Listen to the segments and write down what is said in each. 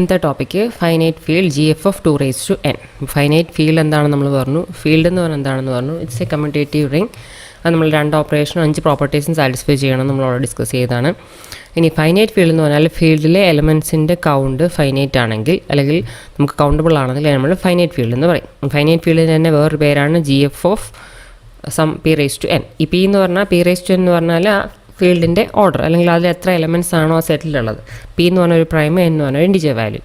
ഇന്നത്തെ topic finite field GF of 2 raised to n. Finite field എന്താണെന്ന് നമ്മൾ പറഞ്ഞു. ഫീൽഡ് എന്ന് പറഞ്ഞാൽ എന്താണെന്ന് പറഞ്ഞു. It's A commutative ring. അത് നമ്മൾ 2 ഓപ്പറേഷനും 5 പ്രോപ്പർട്ടീസും സാറ്റിസ്ഫൈ ചെയ്യണം നമ്മൾ അവിടെ ഡിസ്കസ് ചെയ്തതാണ്. ഇനി ഫൈനൈറ്റ് ഫീൽഡ് എന്ന് പറഞ്ഞാൽ ഫീൽഡിലെ എലമെൻസിൻ്റെ കൗണ്ട് ഫൈനൈറ്റ് ആണെങ്കിൽ അല്ലെങ്കിൽ നമുക്ക് കൗണ്ടബിൾ ആണെങ്കിൽ നമ്മൾ ഫൈനൈറ്റ് ഫീൽഡ് എന്ന് പറയും. ഫൈനൈറ്റ് ഫീൽഡിന് തന്നെ വേറൊരു പേരാണ് GF of some p raised to n. ഈ p എന്ന് പറഞ്ഞാൽ p raised to n എന്ന് പറഞ്ഞാൽ ഫീൽഡിൻ്റെ ഓർഡർ അല്ലെങ്കിൽ അതിൽ എത്ര എലമെൻറ്റ്സ് ആണോ ആ സെറ്റിലുള്ളത്. പി എന്ന് പറഞ്ഞ ഒരു പ്രൈം, എൻ എന്ന് പറഞ്ഞ ഇൻഡിജർ വാല്യൂ.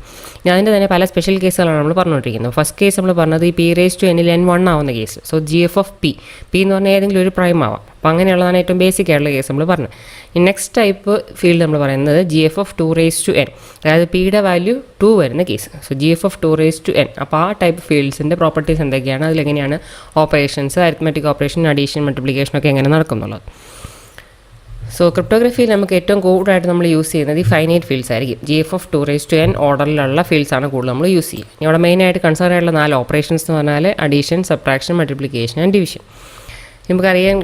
ഞാൻ അതിൻ്റെ തന്നെ പല സ്പെഷ്യൽ കേസുകളാണ് നമ്മൾ പറഞ്ഞുകൊണ്ടിരിക്കുന്നത്. ഫസ്റ്റ് കേസ് നമ്മൾ പറഞ്ഞത് ഈ p raised to n ൽ n1 ആവുന്ന case. So GF of p എന്ന് പറഞ്ഞാൽ ഏതെങ്കിലും ഒരു പ്രൈം ആവാം. അപ്പോൾ അങ്ങനെയുള്ളതാണ് ഏറ്റവും ബേസിക് ആയിട്ടുള്ള കേസ് നമ്മൾ പറഞ്ഞത്. ഈ നെക്സ്റ്റ് ടൈപ്പ് ഫീൽഡ് നമ്മൾ പറയുന്നത് GF of 2 raised to n, അതായത് പിയുടെ വാല്യൂ 2 വരുന്ന case. So GF of 2 raised to n. അപ്പോൾ ആ ടൈപ്പ് ഫീൽഡ്സിൻ്റെ പ്രോപ്പർട്ടീസ് എന്തൊക്കെയാണ്, അതിലെങ്ങനെയാണ് operations, arithmetic operation, addition, multiplication ഒക്കെ എങ്ങനെ നടക്കുന്നുള്ളത്. സോ ക്രിപ്റ്റോഗ്രഫിയിൽ നമുക്ക് ഏറ്റവും കൂടുതലായിട്ട് നമ്മൾ യൂസ് ചെയ്യുന്നത് ഈ ഫൈനൈറ്റ് ഫീൽഡ്സ് ആയിരിക്കും. GF of 2 raised to n ഓർഡറിലുള്ള ഫീൽഡ്സാണ് കൂടുതൽ നമ്മൾ യൂസ് ചെയ്യുക. ഇവിടെ മെയിനായിട്ട് കൺസിഡർ ആയിട്ടുള്ള 4 ഓപ്പറേഷൻസ് എന്ന് പറഞ്ഞാൽ addition, subtraction, multiplication and division. നമുക്കറിയാം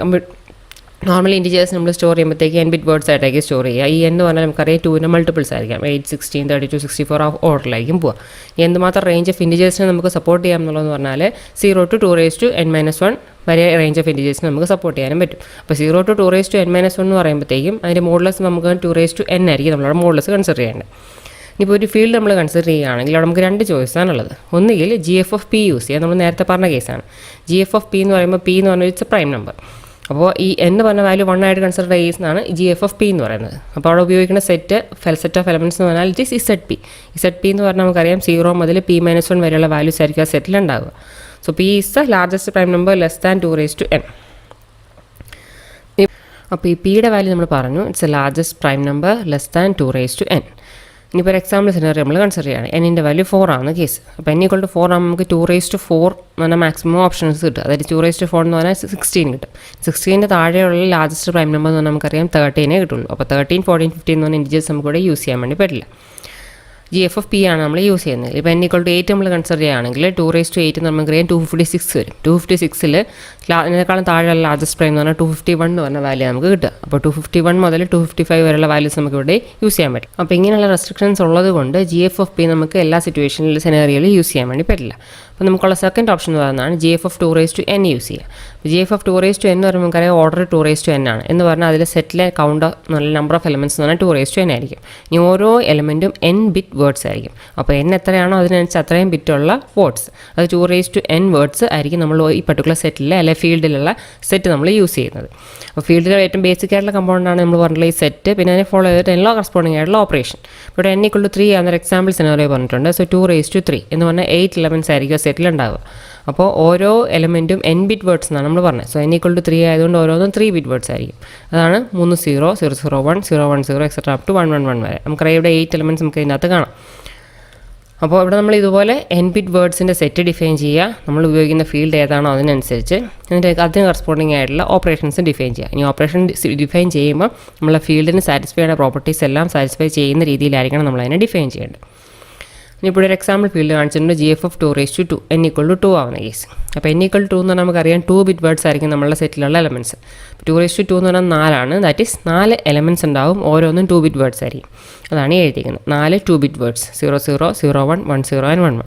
നോർമലി ഇൻഡിജേഴ്സ് നമ്മൾ സ്റ്റോർ ചെയ്യുമ്പോഴത്തേക്ക് n ബിറ്റ് വേർഡ്സ് ആയിട്ടായിരിക്കും സ്റ്റോർ ചെയ്യുക. ഈ n എന്ന് പറഞ്ഞാൽ നമുക്കറിയാം 2ൻ്റെ മൾട്ടിപ്പിൾസ് ആയിരിക്കാം. 8, 16, 32, 64 ആ ഓർഡറിലായിരിക്കും പോവുക. എന്തുമാത്രം റേഞ്ച് ഓഫ് ഇൻഡിജേഴ്സിനെ നമുക്ക് സപ്പോർട്ട് ചെയ്യാം എന്നുള്ളതെന്ന് പറഞ്ഞാൽ 0 to 2 raised to n-1 വരെ റേഞ്ച് ഓഫ് ഇൻഡിജേഴ്സിന് നമുക്ക് സപ്പോർട്ട് ചെയ്യാനും പറ്റും. അപ്പോൾ 0 to 2 raised to n-1 എന്ന് പറയുമ്പോഴത്തേക്കും അതിൻ്റെ മോഡുലസ് നമുക്ക് 2 raised to n ആയിരിക്കും നമ്മളവിടെ മോഡുലസ് കൺസിഡർ ചെയ്യേണ്ടത്. ഇപ്പോൾ ഒരു ഫീൽഡ് നമ്മൾ കൺസിഡർ ചെയ്യുകയാണെങ്കിൽ അവിടെ നമുക്ക് 2 ചോയ്സാണുള്ളത്. ഒന്നുകിൽ GF of p യൂസ് ചെയ്യാം, നമ്മൾ നേരത്തെ പറഞ്ഞ കേസാണ്. GF of p എന്ന് പറയുമ്പോൾ p എന്ന് പറഞ്ഞാൽ ഇറ്റ്സ് എ പ്രൈം നമ്പർ. അപ്പോൾ ഈ n പറഞ്ഞ വാല്യൂ 1 ആയിട്ട് കൺസിഡർ ചെയ്യുന്നതാണ് GF of p എന്ന് പറയുന്നത്. അപ്പോൾ അവിടെ ഉപയോഗിക്കുന്ന സെറ്റ് ഓഫ് എലമെൻറ്റ്സ് എന്ന് പറഞ്ഞാൽ ഇറ്റ് ഈസ് ZP. ZP എന്ന് പറഞ്ഞാൽ നമുക്കറിയാം 0 മുതൽ p-1 വരെയുള്ള വാല്യൂസ് ആയിരിക്കും ആ സെറ്റിലുണ്ടാവുക. So p is the largest prime number less than 2 raised to n. അപ്പോൾ ഈ പിയുടെ വാല്യൂ നമ്മൾ പറഞ്ഞു it's A largest prime number less than 2 raised to n. ഇനിയിപ്പോൾ ഒരു എക്സാമ്പിൾ സിനാറിയോ നമ്മൾ കൺസിഡർ ചെയ്യുകയാണ്. എന്നിൻ്റെ വാല്യൂ 4 ആണ് കേസ്. അപ്പോൾ n = 4 ആകുമ്പോൾ നമുക്ക് 2 raised to 4 എന്ന് പറഞ്ഞാൽ മാക്സിമം ഓപ്ഷൻസ് കിട്ടും. അതായത് 2 raised to 4 എന്ന് പറഞ്ഞാൽ 16 കിട്ടും. 16ൻ്റെ താഴെയുള്ള ലാർജസ്റ്റ് പ്രൈം നമ്പർ എന്ന് പറഞ്ഞാൽ നമുക്കറിയാം 13 കിട്ടുള്ളൂ. അപ്പോൾ 13, 14, 15 എന്ന് പറഞ്ഞാൽ ഇൻഡിജേഴ്സ് നമുക്കിവിടെ യൂസ് ചെയ്യാൻ വേണ്ടി പറ്റില്ല. GF of p ആണ് നമ്മൾ യൂസ് ചെയ്യുന്നത്. ഇപ്പോൾ n = 8 നമ്മൾ കൺസിഡർ ചെയ്യുകയാണെങ്കിൽ 2 raised to 8 എന്ന് നമുക്കറിയാം 256 വരും. 256ൽ ഇതിനേക്കാളും താഴെയുള്ള ലാർജസ്റ്റ് പ്രൈം എന്ന് പറഞ്ഞാൽ 251 എന്ന് പറഞ്ഞ വാല്യൂ നമുക്ക് കിട്ടുക. അപ്പോൾ 251 മുതൽ 255 വരെയുള്ള വാല്യൂസ് നമുക്ക് ഇവിടെ യൂസ് ചെയ്യാൻ പറ്റും. അപ്പോൾ ഇങ്ങനെയുള്ള റെസ്ട്രിക്ഷൻസ് ഉള്ളത് കൊണ്ട് GF of p നമുക്ക് എല്ലാ സിറ്റുവേഷനിലും സെനാറിയോയിൽ യൂസ് ചെയ്യാൻ വേണ്ടി പറ്റില്ല. അപ്പോൾ നമുക്കുള്ള സെക്കൻഡ് ഓപ്ഷൻ എന്ന് പറയുന്നതാണ് GF of 2 raised to n use ചെയ്യുക. GF of 2 raised to n എന്ന് പറയുമ്പോൾ നമുക്കറിയാം ഓർഡർ 2 raised to n ആണ് എന്ന് പറഞ്ഞാൽ അതിൽ സെറ്റിലെ കൗണ്ട് നല്ല നമ്പർ ഓഫ് എലമെൻറ്റ്സ് എന്ന് പറഞ്ഞാൽ 2 raised to n ആയിരിക്കും. ഇനി ഓരോ എലമെൻറ്റും n ബിറ്റ് വേർഡ്സ് ആയിരിക്കും. അപ്പോൾ n എത്രയാണോ അതിനനുസരിച്ച് അത്രയും ബിറ്റുള്ള വേർഡ്സ്, അത് 2 raised to n വേർഡ്സ് ആയിരിക്കും നമ്മൾ ഈ പർട്ടിക്കുലർ സെറ്റിലെ അല്ലെങ്കിൽ ഫീൽഡിലുള്ള സെറ്റ് നമ്മൾ യൂസ് ചെയ്യുന്നത്. അപ്പോൾ ഫീൽഡിലെ ഏറ്റവും ബേസിക് ആയിട്ടുള്ള കമ്പോണൻ്റാണ് നമ്മൾ പറഞ്ഞിട്ടുള്ള ഈ സെറ്റ്. പിന്നെ അതിനെ ഫോളോ ചെയ്തിട്ട് എല്ലാ കറസ്പോണ്ടിങ് ആയിട്ടുള്ള ഓപ്പറേഷൻ. ഇവിടെ n = 3 എന്നൊരു എക്സാമ്പിൾ സിനാറിയോ പറഞ്ഞിട്ടുണ്ട്. സോ 2 raised to 3 എന്ന് പറഞ്ഞാൽ 8 എലമെൻറ്റ്സ് ആയിരിക്കും സെറ്റിലുണ്ടാവുക. അപ്പോൾ ഓരോ എലമെൻറ്റും n ബിറ്റ് വേർഡ്സ് എന്നാണ് നമ്മൾ പറഞ്ഞത്. സോ n = 3 ആയതുകൊണ്ട് ഓരോന്നും 3 ബിറ്റ് വേർഡ്സ് ആയിരിക്കും. അതാണ് 3 0, 001, 010 എക്സെട്രാ അപ് ടു 111 വരെ. നമുക്കറിയാം ഇവിടെ 8 എലമെൻറ്റ്സ് നമുക്ക് ഇതിനകത്ത് കാണാം. അപ്പോൾ ഇവിടെ നമ്മൾ ഇതുപോലെ n ബിറ്റ് വേർഡ്സിൻ്റെ സെറ്റ് ഡിഫൈൻ ചെയ്യുക. നമ്മൾ ഉപയോഗിക്കുന്ന ഫീൽഡ് ഏതാണോ അതിനനുസരിച്ച് എന്നിട്ട് അതിന് കറസ്പോണ്ടിങ് ആയിട്ടുള്ള ഓപ്പറേഷൻസ് ഡിഫൈൻ ചെയ്യുക. ഇനി ഓപ്പറേഷൻ ഡിഫൈൻ ചെയ്യുമ്പോൾ നമ്മളെ ഫീൽഡിന് സാറ്റിസ്ഫൈ ചെയ്യുന്ന പ്രോപ്പർട്ടീസ് എല്ലാം സാറ്റിസ്ഫൈ ചെയ്യുന്ന രീതിയിലായിരിക്കണം നമ്മളതിനെ ഡിഫൈൻ ചെയ്യേണ്ടത്. ഇപ്പോൾ ഒരു എക്സാമ്പിൾ ഫീൽഡ് കാണിച്ചിട്ടുണ്ട് GF of 2 raised to 2, n = 2 ആവുന്ന കേസ്. അപ്പോൾ n = 2 എന്ന് പറഞ്ഞാൽ നമുക്കറിയാം 2 ബിറ്റ് വേർഡ്സ് ആയിരിക്കും നമ്മളുടെ സെറ്റിലുള്ള എലമെൻറ്റ്സ്. 2 raised to 2 എന്ന് പറഞ്ഞാൽ 4 ആണ്. ദാറ്റ് ഈസ് 4 എലമെൻറ്റ്സ് ഉണ്ടാവും, ഓരോന്നും 2 ബിറ്റ് വേർഡ്സ് ആയിരിക്കും. അതാണ് എഴുതിയിരിക്കുന്നത്. 4 2 ബിറ്റ് വേർഡ്സ് 00, 01, 10 ആൻഡ് 11.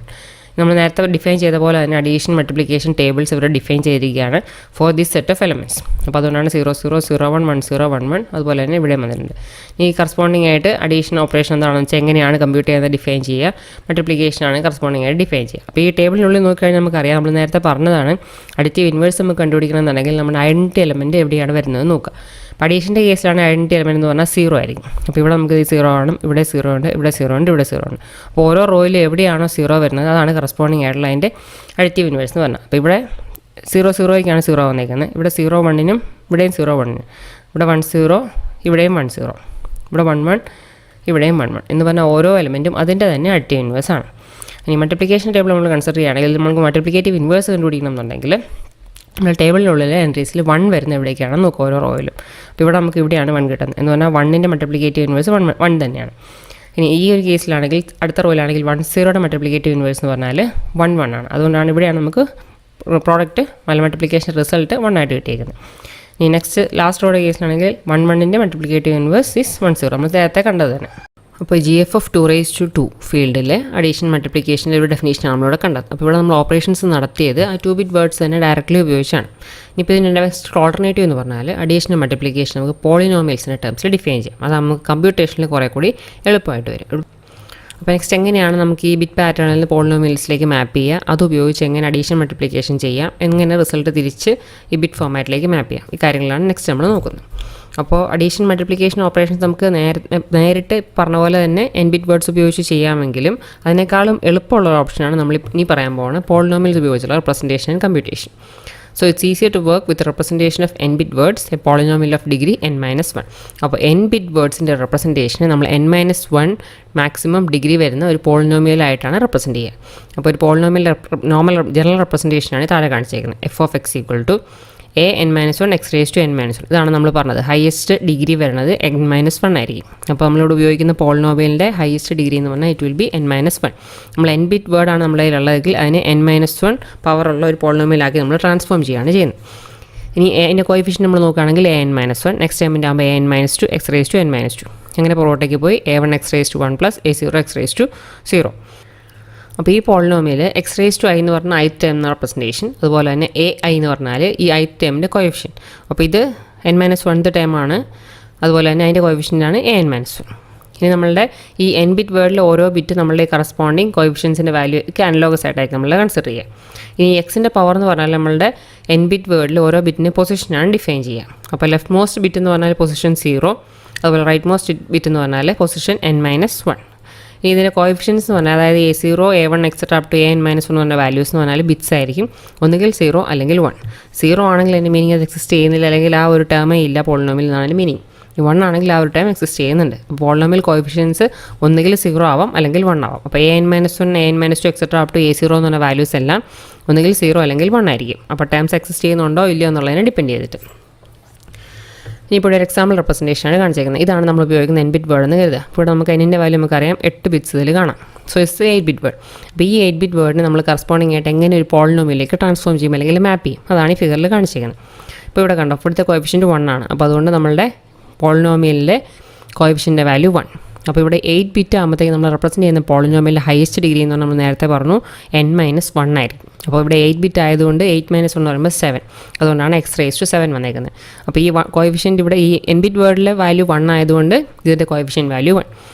നമ്മൾ നേരത്തെ ഡിഫൈൻ ചെയ്ത പോലെ തന്നെ അഡീഷൻ, മൾട്ടിപ്ലിക്കേഷൻ ടേബിൾസ് ഇവിടെ ഡിഫൈൻ ചെയ്തിരിക്കുകയാണ് for this set of elements. അപ്പോൾ അതുകൊണ്ടാണ് 00, 01, 10, 11 അതുപോലെ തന്നെ ഇവിടെ വന്നിട്ടുണ്ട്. ഈ കറസ്പോണ്ടിങ് ആയിട്ട് അഡീഷൻ ഓപ്പറേഷൻ എന്താണെന്ന് വെച്ചാൽ എങ്ങനെയാണ് കമ്പ്യൂട്ട് ചെയ്യുന്നത് ഡിഫൈൻ ചെയ്യുക, മൾട്ടിപ്ലിക്കേഷനാണ് കറസ്പോണ്ടിങ് ആയിട്ട് ഡിഫൈൻ ചെയ്യുക. അപ്പോൾ ഈ ടേബിളിനുള്ളിൽ നോക്കിക്കഴിഞ്ഞാൽ നമുക്കറിയാം, നമ്മൾ നേരത്തെ പറഞ്ഞതാണ് അഡിറ്റീവ് ഇൻവേഴ്സ് നമുക്ക് കണ്ടുപിടിക്കണമെന്നുണ്ടെങ്കിൽ നമ്മുടെ ഐഡൻറ്റിറ്റി എലമെൻറ്റ് എവിടെയാണ് വരുന്നത് നോക്കുക. അപ്പോൾ അഡീഷൻ്റെ കേസിലാണ് ഐഡൻറ്റിറ്റി എലമെൻറ്റ് എന്ന് പറഞ്ഞാൽ 0 ആയിരിക്കും. അപ്പോൾ ഇവിടെ നമുക്ക് ഈ 0 ആണ്, ഇവിടെ 0 ഉണ്ട്, ഇവിടെ 0 ഉണ്ട്, ഇവിടെ 0 ഉണ്ട്. അപ്പോൾ ഓരോ റോയിലും എവിടെയാണോ 0 വരുന്നത് അതാണ് കറസ്പോണ്ടിങ് ആയിട്ടുള്ള അതിൻ്റെ അഡിറ്റീവ് ഇൻവേഴ്സ് എന്ന് പറഞ്ഞാൽ. അപ്പോൾ ഇവിടെ 0 0 വന്നേക്കുന്നത്. ഇവിടെ 0 1നും ഇവിടെയും 0 1നും, ഇവിടെ 1 0 ഇവിടെയും 1 0, ഇവിടെ 1 1 ഇവിടെയും 1 1 എന്ന് പറഞ്ഞാൽ ഓരോ എലമെൻറ്റും അതിൻ്റെ തന്നെ അഡിറ്റീവ് ഇൻവേഴ്സ് ആണ്. ഇനി മൾട്ടിപ്ലിക്കേഷൻ ടേബിൾ നമ്മൾ കൺസിഡർ ചെയ്യുകയാണെങ്കിൽ നമുക്ക് മൾട്ടിപ്ലിക്കേറ്റീവ് ഇൻവേഴ്സ് കണ്ടുപിടിക്കണം എന്നുണ്ടെങ്കിൽ നമ്മൾ ടേബിളിനുള്ളിലെ എൻട്രീസിൽ 1 വരുന്ന എവിടേക്കാണെന്ന് നോക്കുക ഓരോ റോയിലും. അപ്പോൾ ഇവിടെ നമുക്ക് ഇവിടെയാണ് 1 കിട്ടുന്നത് എന്ന് പറഞ്ഞാൽ 1ൻ്റെ മൾട്ടിപ്ലിക്കേറ്റീവ് ഇൻവേഴ്സ് 1 തന്നെയാണ്. ഇനി ഈ ഒരു കേസിലാണെങ്കിൽ അടുത്ത റോയിലാണെങ്കിൽ 1 0യുടെ മൾട്ടിപ്ലിക്കേറ്റീവ് ഇൻവേഴ്സ് എന്ന് പറഞ്ഞാൽ 1 1 ആണ്. അതുകൊണ്ടാണ് ഇവിടെയാണ് നമുക്ക് പ്രോഡക്റ്റ് മൾട്ടിപ്ലിക്കേഷൻ റിസൾട്ട് 1 ആയിട്ട് കിട്ടിയിരിക്കുന്നത്. ഇനി നെക്സ്റ്റ് ലാസ്റ്റ് റോയുടെ കേസിലാണെങ്കിൽ 1 1ൻ്റെ മൾട്ടിപ്ലിക്കേറ്റീവ് ഇൻവേഴ്സ് ഈസ് 1 0. നമ്മൾ നേരത്തെ കണ്ടത് തന്നെ. അപ്പോൾ GF(2)2 ഫീൽഡിലെ അഡീഷൻ മൾട്ടിപ്ലിക്കേഷൻ്റെ ഒരു ഡെഫിനേഷൻ നമ്മളിവിടെ കണ്ടത്. അപ്പോൾ ഇവിടെ നമ്മൾ ഓപ്പറേഷൻസ് നടത്തിയത് ആ 2-bit വേർഡ്സ് തന്നെ ഡയറക്റ്റ്ലി ഉപയോഗിച്ചാണ്. ഇനിയിപ്പോൾ ഇതിൻ്റെ നെക്സ്റ്റ് ഓൾട്ടർനേറ്റീവ് എന്ന് പറഞ്ഞാൽ അഡീഷനും മൾട്ടിപ്ലിക്കേഷൻ നമുക്ക് പോളിനോമിയൽസിൻ്റെ ടേംസിൽ ഡിഫൈൻ ചെയ്യാം. അത് നമുക്ക് കമ്പ്യൂട്ടേഷനിൽ കുറേ കൂടി എളുപ്പമായിട്ട് വരും. അപ്പോൾ നെക്സ്റ്റ് എങ്ങനെയാണ് നമുക്ക് ഈ ബിറ്റ് പാറ്റേണിൽ നിന്ന് പോളിനോമിയൽസിലേക്ക് മാപ്പ് ചെയ്യുക, അത് ഉപയോഗിച്ച് എങ്ങനെ അഡീഷൻ മൾട്ടിപ്ലിക്കേഷൻ ചെയ്യാം, എങ്ങനെ റിസൾട്ട് തിരിച്ച് ഈ ബിറ്റ് ഫോമാറ്റിലേക്ക് മാപ്പ് ചെയ്യാം, ഈ കാര്യങ്ങളാണ് നെക്സ്റ്റ് നമ്മൾ നോക്കുന്നത്. അപ്പോൾ അഡീഷൻ മൾട്ടിപ്ലിക്കേഷൻ ഓപ്പറേഷൻസ് നമുക്ക് നേരിട്ട് പറഞ്ഞ പോലെ തന്നെ n-bit വേർഡ്സ് ഉപയോഗിച്ച് ചെയ്യാമെങ്കിലും അതിനേക്കാളും എളുപ്പമുള്ള ഒരു ഓപ്ഷനാണ് നമ്മൾ ഇനി പറയാൻ പോകുന്നത് പോളിനോമിയൽസ് ഉപയോഗിച്ചുള്ള representation and computation. So it's easier to work with the representation of n-bit words, a polynomial of degree n-1. അപ്പോൾ n-bit വേർഡ്സിൻ്റെ റെപ്രസെൻറ്റേഷനെ നമ്മൾ n-1 മാക്സിമം ഡിഗ്രി വരുന്ന ഒരു പോളിനോമിയലായിട്ടാണ് റെപ്രസെൻറ്റ് ചെയ്യുക. അപ്പോൾ ഒരു പോളിനോമിയൽ ജനറൽ റെപ്രസെൻറ്റേഷനാണ് താഴെ കാണിച്ചേക്കുന്നത്. f(x) = a(n-1) x(n-1). ഇതാണ് നമ്മൾ പറഞ്ഞത്. ഹയസ്റ്റ് ഡിഗ്രി വരുന്നത് n-1 ആയിരിക്കും. അപ്പോൾ നമ്മളിവിടെ ഉപയോഗിക്കുന്ന പോളിനോമിയലിൻ്റെ ഹയസ്റ്റ് ഡിഗ്രി എന്ന് പറഞ്ഞാൽ ഇറ്റ് വിൽ ബി n-1. നമ്മൾ n-bit വേർഡാണ് നമ്മുടെ കയ്യിലുള്ളതെങ്കിൽ അതിനെ n-1 പവറുള്ള ഒരു പോളിനോമിയലാക്കി നമ്മൾ ട്രാൻസ്ഫോം ചെയ്യുകയാണ് ചെയ്യുന്നത്. ഇനി അതിൻ്റെ കോയിഫിഷ്യൻ്റ് നമ്മൾ നോക്കുകയാണെങ്കിൽ an-1, നെക്സ്റ്റ് ടൈമിൻ്റെ ആകുമ്പോൾ an-2 x(n-2). അങ്ങനെ പുറകോട്ടേക്ക് പോയി a1 x(1) + a0 x(0). അപ്പോൾ ഈ പോളിനോമിയൽ x(i) എന്ന് പറഞ്ഞാൽ ith ടേം എന്ന റെപ്രസെൻറ്റേഷൻ, അതുപോലെ തന്നെ ai എന്ന് പറഞ്ഞാൽ ഈ ith ടേമിൻ്റെ കോയിഫിഷ്യൻ. അപ്പോൾ ഇത് n-1 ടേമാണ്, അതുപോലെ തന്നെ അതിൻ്റെ കോയിഫിഷ്യൻ്റാണ് an-1. ഇനി നമ്മളുടെ ഈ n-bit വേർഡിൽ ഓരോ ബിറ്റ് നമ്മളുടെ കറസ്പോണ്ടിങ് കോയിഫിഷ്യൻസിൻ്റെ വാല്യൂക്ക് അനലോഗസ് ആയിട്ടായിരിക്കും നമ്മൾ കൺസിഡർ ചെയ്യുക. ഇനി എക്സിൻ്റെ പവർ എന്ന് പറഞ്ഞാൽ നമ്മളുടെ n-bit വേർഡിൽ ഓരോ ബിറ്റിൻ്റെ പൊസിഷനാണ് ഡിഫൈൻ ചെയ്യുക. അപ്പോൾ ലെഫ്റ്റ് മോസ്റ്റ് ബിറ്റ് എന്ന് പറഞ്ഞാൽ പൊസിഷൻ 0, അതുപോലെ റൈറ്റ് മോസ്റ്റ് ബിറ്റ് എന്ന് പറഞ്ഞാൽ പൊസിഷൻ n-1. ഇതിൻ്റെ കോയിഫിഷ്യൻസ് എന്ന് പറഞ്ഞാൽ അതായത് a0, a1 et cetera up to an-1 എന്ന് പറഞ്ഞ വാല്യൂസ് എന്ന് പറഞ്ഞാൽ ബിറ്റ്സ് ആയിരിക്കും. ഒന്നുകിൽ 0 അല്ലെങ്കിൽ 1. 0 ആണെങ്കിൽ അതിൻ്റെ മീനിങ് അത് എക്സിസ്റ്റ് ചെയ്യുന്നില്ല, അല്ലെങ്കിൽ ആ ഒരു ടേമേ ഇല്ല പോളിനോമിയൽ എന്നാണ് മീനിങ്. 1 ആണെങ്കിൽ ആ ഒരു ടൈം എക്സിസ്റ്റ് ചെയ്യുന്നുണ്ട്. പോളിനോമിയൽ കോയിഫിഷ്യൻസ് ഒന്നുകിൽ 0 ആവാം അല്ലെങ്കിൽ 1 ആവാം. അപ്പോൾ an-1, an-2 et cetera up to a0 എന്ന് പറഞ്ഞ വാല്യൂസ് എല്ലാം ഒന്നുകിൽ 0 അല്ലെങ്കിൽ 1 ആയിരിക്കും. അപ്പോൾ ടേംസ് എക്സിസ്റ്റ് ചെയ്യുന്നുണ്ടോ ഇല്ലയോ എന്നുള്ളതിനെ ഡിപ്പെൻഡ് ചെയ്തിട്ട്. ഇനിയിപ്പോൾ ഒരു എക്സാമ്പിൾ റെപ്രസെൻറ്റേഷനാണ് കാണിച്ചേക്കുന്നത്. ഇതാണ് നമ്മൾ ഉപയോഗിക്കുന്ന n-bit വേർഡ് എന്ന് കരുതുക. ഇപ്പോൾ നമുക്ക് n-ൻ്റെ വാല്യൂ നമുക്കറിയാം 8 ബിറ്റ്സ് ഇതിൽ കാണാം. So it's 8-bit word. അപ്പോൾ ഈ 8-bit വേർഡിന് നമ്മൾ കറസ്പോണ്ടിങ് ആയിട്ട് എങ്ങനെ ഒരു പോളിനോമിയലിലേക്ക് ട്രാൻസ്ഫോം ചെയ്യും അല്ലെങ്കിൽ മാപ്പ് ചെയ്യും, അതാണ് ഈ ഫിഗറിൽ കാണിച്ചേക്കുന്നത്. ഇപ്പോൾ ഇവിടെ കണ്ടോ, ഇവിടുത്തെ കോയിഫിഷ്യൻറ്റ് 1 ആണ്. അപ്പോൾ അതുകൊണ്ട് നമ്മളുടെ പോളിനോമിയലിലെ കോയിഫിഷ്യൻ്റെ വാല്യൂ 1. അപ്പോൾ ഇവിടെ 8-bit ആകുമ്പോഴത്തേക്ക് നമ്മൾ റെപ്രസെൻറ്റ് ചെയ്യുന്ന പോളിനോമിയലിലെ ഹയസ്റ്റ് ഡിഗ്രി എന്ന് പറഞ്ഞാൽ നമ്മൾ നേരത്തെ പറഞ്ഞു n-1 ആയിരിക്കും. അപ്പോൾ ഇവിടെ 8-bit ആയതുകൊണ്ട് 8 - 1 എന്ന് പറയുമ്പോൾ 7. അതുകൊണ്ടാണ് x(7) വന്നേക്കുന്നത്. അപ്പോൾ ഈ കോയിഫിഷ്യൻ്റ് ഇവിടെ ഈ n-bit വേർഡിലെ വാല്യൂ 1 ആയതുകൊണ്ട് ഇതിൻ്റെ കോയിഫിഷ്യൻ്റ് വാല്യൂ 1.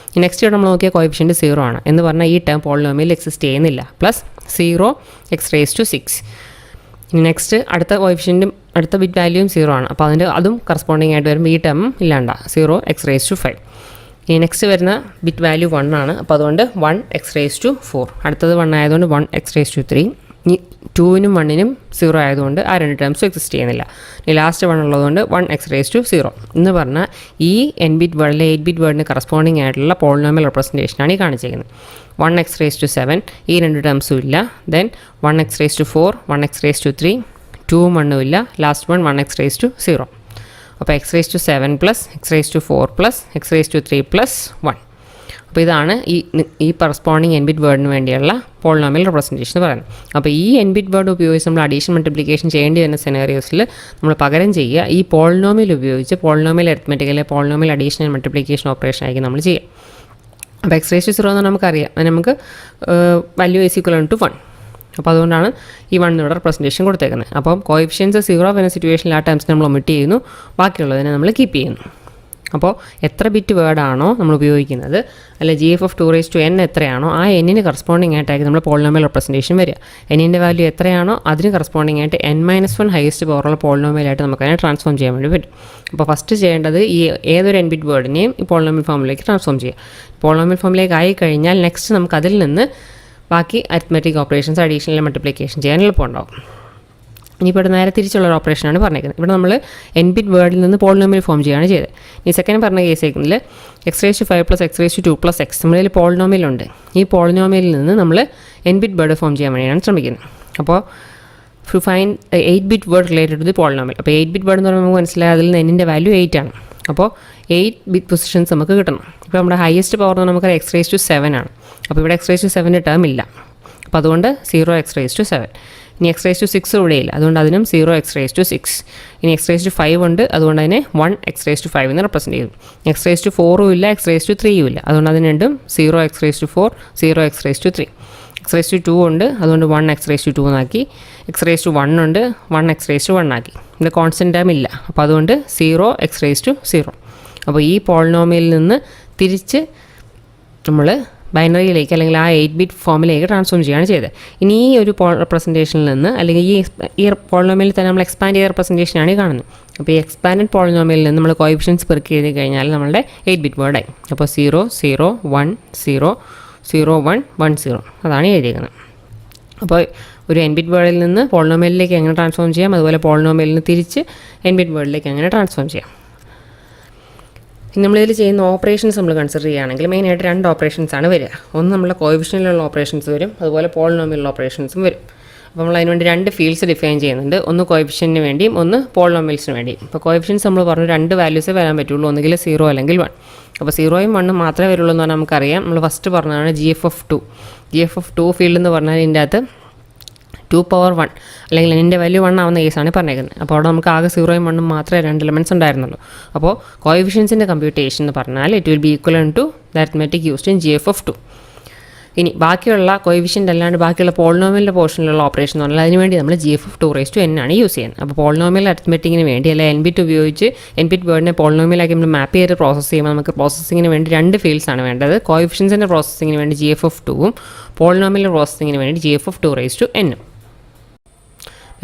നെക്സ്റ്റ് ഇവിടെ നമ്മൾ നോക്കിയ കോയിഫിഷ്യൻ്റ് 0 ആണ് എന്ന് പറഞ്ഞാൽ ഈ ടേം പോളിനോമിയൽ എക്സിസ്റ്റ് ചെയ്യുന്നില്ല. + 0 x(6). ഇനി നെക്സ്റ്റ് അടുത്ത കോയിഫിഷ്യൻറ്റും അടുത്ത ബിറ്റ് വാല്യൂയും 0 ആണ്. അപ്പോൾ അതും കറസ്പോണ്ടിങ് ആയിട്ട് വരുമ്പോൾ ഈ ടേം ഇല്ലാണ്ട 0 x(5). ഇനി നെക്സ്റ്റ് വരുന്ന ബിറ്റ് വാല്യൂ 1 ആണ്. അപ്പോൾ അതുകൊണ്ട് 1 x(4). അടുത്തത് 1 ആയതുകൊണ്ട് 1 x(3). ഇനി 2-നും 1-നും 0 ആയതുകൊണ്ട് ആ രണ്ട് ടേംസും എക്സിസ്റ്റ് ചെയ്യുന്നില്ല. ഇനി ലാസ്റ്റ് 1 ഉള്ളതുകൊണ്ട് 1 x(0) എന്ന് പറഞ്ഞാൽ ഈ n-bit വേർഡിലെ 8-bit വേർഡിന് കറസ്പോണ്ടിങ് ആയിട്ടുള്ള പോളിനോമിയൽ റെപ്രസെൻറ്റേഷനാണ് ഈ കാണിച്ചിരിക്കുന്നത്. 1 x(7). ഈ രണ്ട് ടേംസും ഇല്ല. Then 1 x(4), 1 x(3). 2-ഉം 1-ഉം ഇല്ല. Last 1 x(0). അപ്പോൾ x(7) + x(4) + x(3) + 1. അപ്പോൾ ഇതാണ് ഈ കറസ്പോണ്ടിങ് n-bit വേർഡിന് വേണ്ടിയുള്ള പോളിനോമിയൽ റെപ്രസെൻറ്റേഷൻ എന്ന് പറയുന്നത്. അപ്പോൾ ഈ n-bit വേർഡ് ഉപയോഗിച്ച് നമ്മൾ അഡീഷൻ മൾട്ടിപ്ലിക്കേഷൻ ചെയ്യേണ്ടി വരുന്ന സെനാറിയോസിൽ നമ്മൾ പകരം ചെയ്യുക ഈ പോളിനോമിയൽ ഉപയോഗിച്ച് പോളിനോമിയൽ അരിത്മെറ്റിക് അല്ലെങ്കിൽ polynomial addition and multiplication operation ആയിരിക്കും നമ്മൾ ചെയ്യുക. അപ്പോൾ x(0) എന്ന് നമുക്കറിയാം, അത് നമുക്ക് വാല്യൂ = 1. അപ്പോൾ അതുകൊണ്ടാണ് ഈ 1 ഇവിടെ റെപ്രസെൻറ്റേഷൻ കൊടുത്തേക്കുന്നത്. അപ്പോൾ കോയിഫിഷ്യൻസ് 0 വരുന്ന സിറ്റുവേഷനിൽ ആ ടേംസ് നമ്മൾ ഒമിറ്റ് ചെയ്യുന്നു, ബാക്കിയുള്ളതിനെ നമ്മൾ കീപ്പ് ചെയ്യുന്നു. അപ്പോൾ എത്ര ബിറ്റ് വേർഡാണോ നമ്മൾ ഉപയോഗിക്കുന്നത്, അല്ലെ GF(2)n എത്രയാണോ ആ n-ന് കറസ്പോണ്ടിങ് ആയിട്ടായിരിക്കും നമ്മൾ പോളിനോമിയൽ റെപ്രസെൻറ്റേഷൻ വരിക. n-ൻ്റെ വാല്യൂ എത്രയാണോ അതിന് കറസ്പോണ്ടിങ് ആയിട്ട് n-1 ഹയസ്റ്റ് പവറുള്ള പോളിനോമിയലായിട്ട് നമുക്കതിനെ ട്രാൻസ്ഫോം ചെയ്യാൻ വേണ്ടി പറ്റും. അപ്പോൾ ഫസ്റ്റ് ചെയ്യേണ്ടത് ഈ ഏതൊരു n-bit വേർഡിനെയും ഈ പോളിനോമിയൽ ഫോമിലേക്ക് ട്രാൻസ്ഫോം ചെയ്യുക. പോളിനോമിയൽ ഫോമിലേക്ക് ആയി കഴിഞ്ഞാൽ നെക്സ്റ്റ് നമുക്ക് അതിൽ നിന്ന് ബാക്കി അരിത്മെറ്റിക് ഓപ്പറേഷൻസ് അഡീഷണൽ മൾട്ടിപ്ലിക്കേഷൻ ചെയ്യാൻ എളുപ്പമുണ്ടാവും. ഇനിയിപ്പോൾ ഇവിടെ നേരെ തിരിച്ചുള്ളൊരു ഓപ്പറേഷനാണ് പറഞ്ഞേക്കുന്നത്. ഇവിടെ നമ്മൾ n-bit വേർഡിൽ നിന്ന് പോളിനോമിയൽ ഫോം ചെയ്യുകയാണ് ചെയ്തത്. ഈ സെക്കൻഡ് പറഞ്ഞ കേസിൽ x(5) + x(2) + x നമ്മളിൽ പോളിനോമിയലുണ്ട്. ഈ പോളിനോമിയലിൽ നിന്ന് നമ്മൾ n-bit വേർഡ് ഫോം ചെയ്യാൻ വേണ്ടിയാണ് ശ്രമിക്കുന്നത്. അപ്പോൾ to find 8-bit word related to the polynomial. അപ്പോൾ 8-bit വേർഡ് എന്ന് പറയുമ്പോൾ നമുക്ക് മനസ്സിലായി അതിൽ നിന്ന് n-ൻ്റെ വാല്യൂ 8 ആണ്. അപ്പോൾ 8 പൊസിഷൻസ് നമുക്ക് കിട്ടണം. ഇപ്പോൾ നമ്മുടെ ഹയസ്റ്റ് പവർ എന്ന് നമുക്ക് x(7) ആണ്. അപ്പോൾ ഇവിടെ x(7) ടേം ഇല്ല. അപ്പോൾ അതുകൊണ്ട് 0 x(7). ഇനി എക്സ് റേസ് ടു 6 ഇവിടെ ഇല്ല, അതുകൊണ്ട് അതിനും 0 എക്സ് റേസ് ടു 6. ഇനി എക്സ് റേസ് ടു 5 ഉണ്ട്, അതുകൊണ്ട് അതിനെ 1 എക്സ് റേസ് ടു 5 എന്ന് റെപ്രസെൻറ്റ് ചെയ്തു. എക്സ് റേസ് ടു 4 ഇല്ല, എക്സ് റേസ് ടു 3 ഇല്ല, അതുകൊണ്ട് അതിന് രണ്ടും 0 x raise to 4, 0 x raise to 3. X raise to 2 ഉണ്ട്, അതുകൊണ്ട് 1 എക്സ് റേസ് ടു 2 എന്നാക്കി. എക്സ് റേസ് ടു 1 ഉണ്ട്, 1 എക്സ് റേസ് ടു 1 ആക്കി. ഇത് കോൺസ്റ്റൻറ്റ് ടേം ഇല്ല, അപ്പോൾ അതുകൊണ്ട് 0 എക്സ് റേസ് ടു 0. അപ്പോൾ ഈ പോളിനോമിയലിൽ നിന്ന് തിരിച്ച് നമ്മൾ ബൈനറിയിലേക്ക് അല്ലെങ്കിൽ ആ 8-bit ഫോമിലേക്ക് ട്രാൻസ്ഫോം ചെയ്യുകയാണ് ചെയ്തത്. ഇനി ഈ ഒരു റെപ്രസെൻറ്റേഷനിൽ നിന്ന് അല്ലെങ്കിൽ ഈ പോളിനോമിയലിൽ തന്നെ നമ്മൾ എക്സ്പാൻഡ് ചെയ്ത റെപ്രസെൻറ്റേഷനാണ് ഈ കാണുന്നത്. അപ്പോൾ ഈ എക്സ്പാൻഡഡ് പോളിനോമിയലിൽ നിന്ന് നമ്മൾ കോഎഫിഷ്യൻസ് പെറുക്കി എഴുതി കഴിഞ്ഞാൽ നമ്മളുടെ 8-bit വേർഡായി. അപ്പോൾ 0 0 1 0 0 1 1 0 അതാണ് എഴുതിയിരിക്കുന്നത്. അപ്പോൾ ഒരു n-bit വേർഡിൽ നിന്ന് പോളിനോമിയലിലേക്ക് എങ്ങനെ ട്രാൻസ്ഫോം ചെയ്യാം, അതുപോലെ പോളിനോമിയലിൽ നിന്ന് തിരിച്ച് n-bit വേർഡിലേക്ക് എങ്ങനെ ട്രാൻസ്ഫോം ചെയ്യാം. ഇനി നമ്മളിതിൽ ചെയ്യുന്ന ഓപ്പറേഷൻസ് നമ്മൾ കൺസിഡർ ചെയ്യുകയാണെങ്കിൽ മെയിനായിട്ട് 2 ഓപ്പറേഷൻസാണ് വരിക. ഒന്ന് നമ്മളെ കോഎഫിഷ്യനിലുള്ള ഓപ്പറേഷൻസ് വരും, അതുപോലെ പോളിനോമിയലുള്ള ഓപ്പറേഷൻസും വരും. അപ്പോൾ നമ്മൾ അതിനുവേണ്ടി 2 ഫീൽഡ്സ് ഡിഫൈൻ ചെയ്യുന്നുണ്ട്, ഒന്ന് കോഎഫിഷ്യൻറ്റിന് വേണ്ടിയും ഒന്ന് പോളിനോമിയൽസിന് വേണ്ടിയും. ഇപ്പോൾ കോഎഫിഷ്യൻസ് നമ്മൾ പറഞ്ഞു 2 വാല്യൂസേ വരാൻ പറ്റുള്ളൂ, ഒന്നുകിൽ 0 അല്ലെങ്കിൽ 1. അപ്പോൾ 0യും 1ഉം മാത്രമേ വരുള്ളൂ എന്ന് പറഞ്ഞാൽ നമുക്കറിയാം. നമ്മൾ ഫസ്റ്റ് പറഞ്ഞതാണ് GF(2) ഫീൽഡ് എന്ന് പറഞ്ഞാൽ ഇതിൻ്റെ അകത്ത് 2^1 അല്ലെങ്കിൽ എൻ്റെ വാല്യൂ 1 ആവുന്ന കേസാണ് പറഞ്ഞേക്കുന്നത്. അപ്പോൾ അവിടെ നമുക്ക് ആകെ 0യും 1ഉം മാത്രമേ 2 എലമെൻറ്റ്സ് ഉണ്ടായിരുന്നുള്ളൂ. അപ്പോൾ കോഎഫിഷ്യൻസിൻ്റെ കമ്പ്യൂട്ടേഷൻ എന്ന് പറഞ്ഞാൽ it will be equal to the arithmetic used in GF(2). ഇനി ബാക്കിയുള്ള കോഎഫിഷ്യൻ്റ് അല്ലാണ്ട് ബാക്കിയുള്ള പോളിനോമിയലിൻ്റെ പോർഷനിലുള്ള ഓപ്പറേഷൻ എന്ന് പറഞ്ഞാൽ അതിനുവേണ്ടി നമ്മൾ GF(2)n ആണ് യൂസ് ചെയ്യുന്നത്. അപ്പോൾ പോളിനോമിയൽ അരിത്മെറ്റിക്കിന് വേണ്ടി അല്ലെങ്കിൽ n-bit ഉപയോഗിച്ച് n-bit വേർഡിനെ പോളിനോമിയലാക്കി നമ്മൾ മാപ്പ് ചെയ്ത് പ്രോസസ്സ് ചെയ്യുമ്പോൾ നമുക്ക് പ്രോസസ്സിങ്ങിന് വേണ്ടി 2 ഫീൽഡ്സാണ് വേണ്ടത്. കോഎഫിഷ്യൻസിൻ്റെ പ്രോസസ്സിങ്ങിന് വേണ്ടി GF(2)ഉം പോളിനോമിയൽ പ്രോസസ്സിങ്ങിന് വേണ്ടി GF(2)n.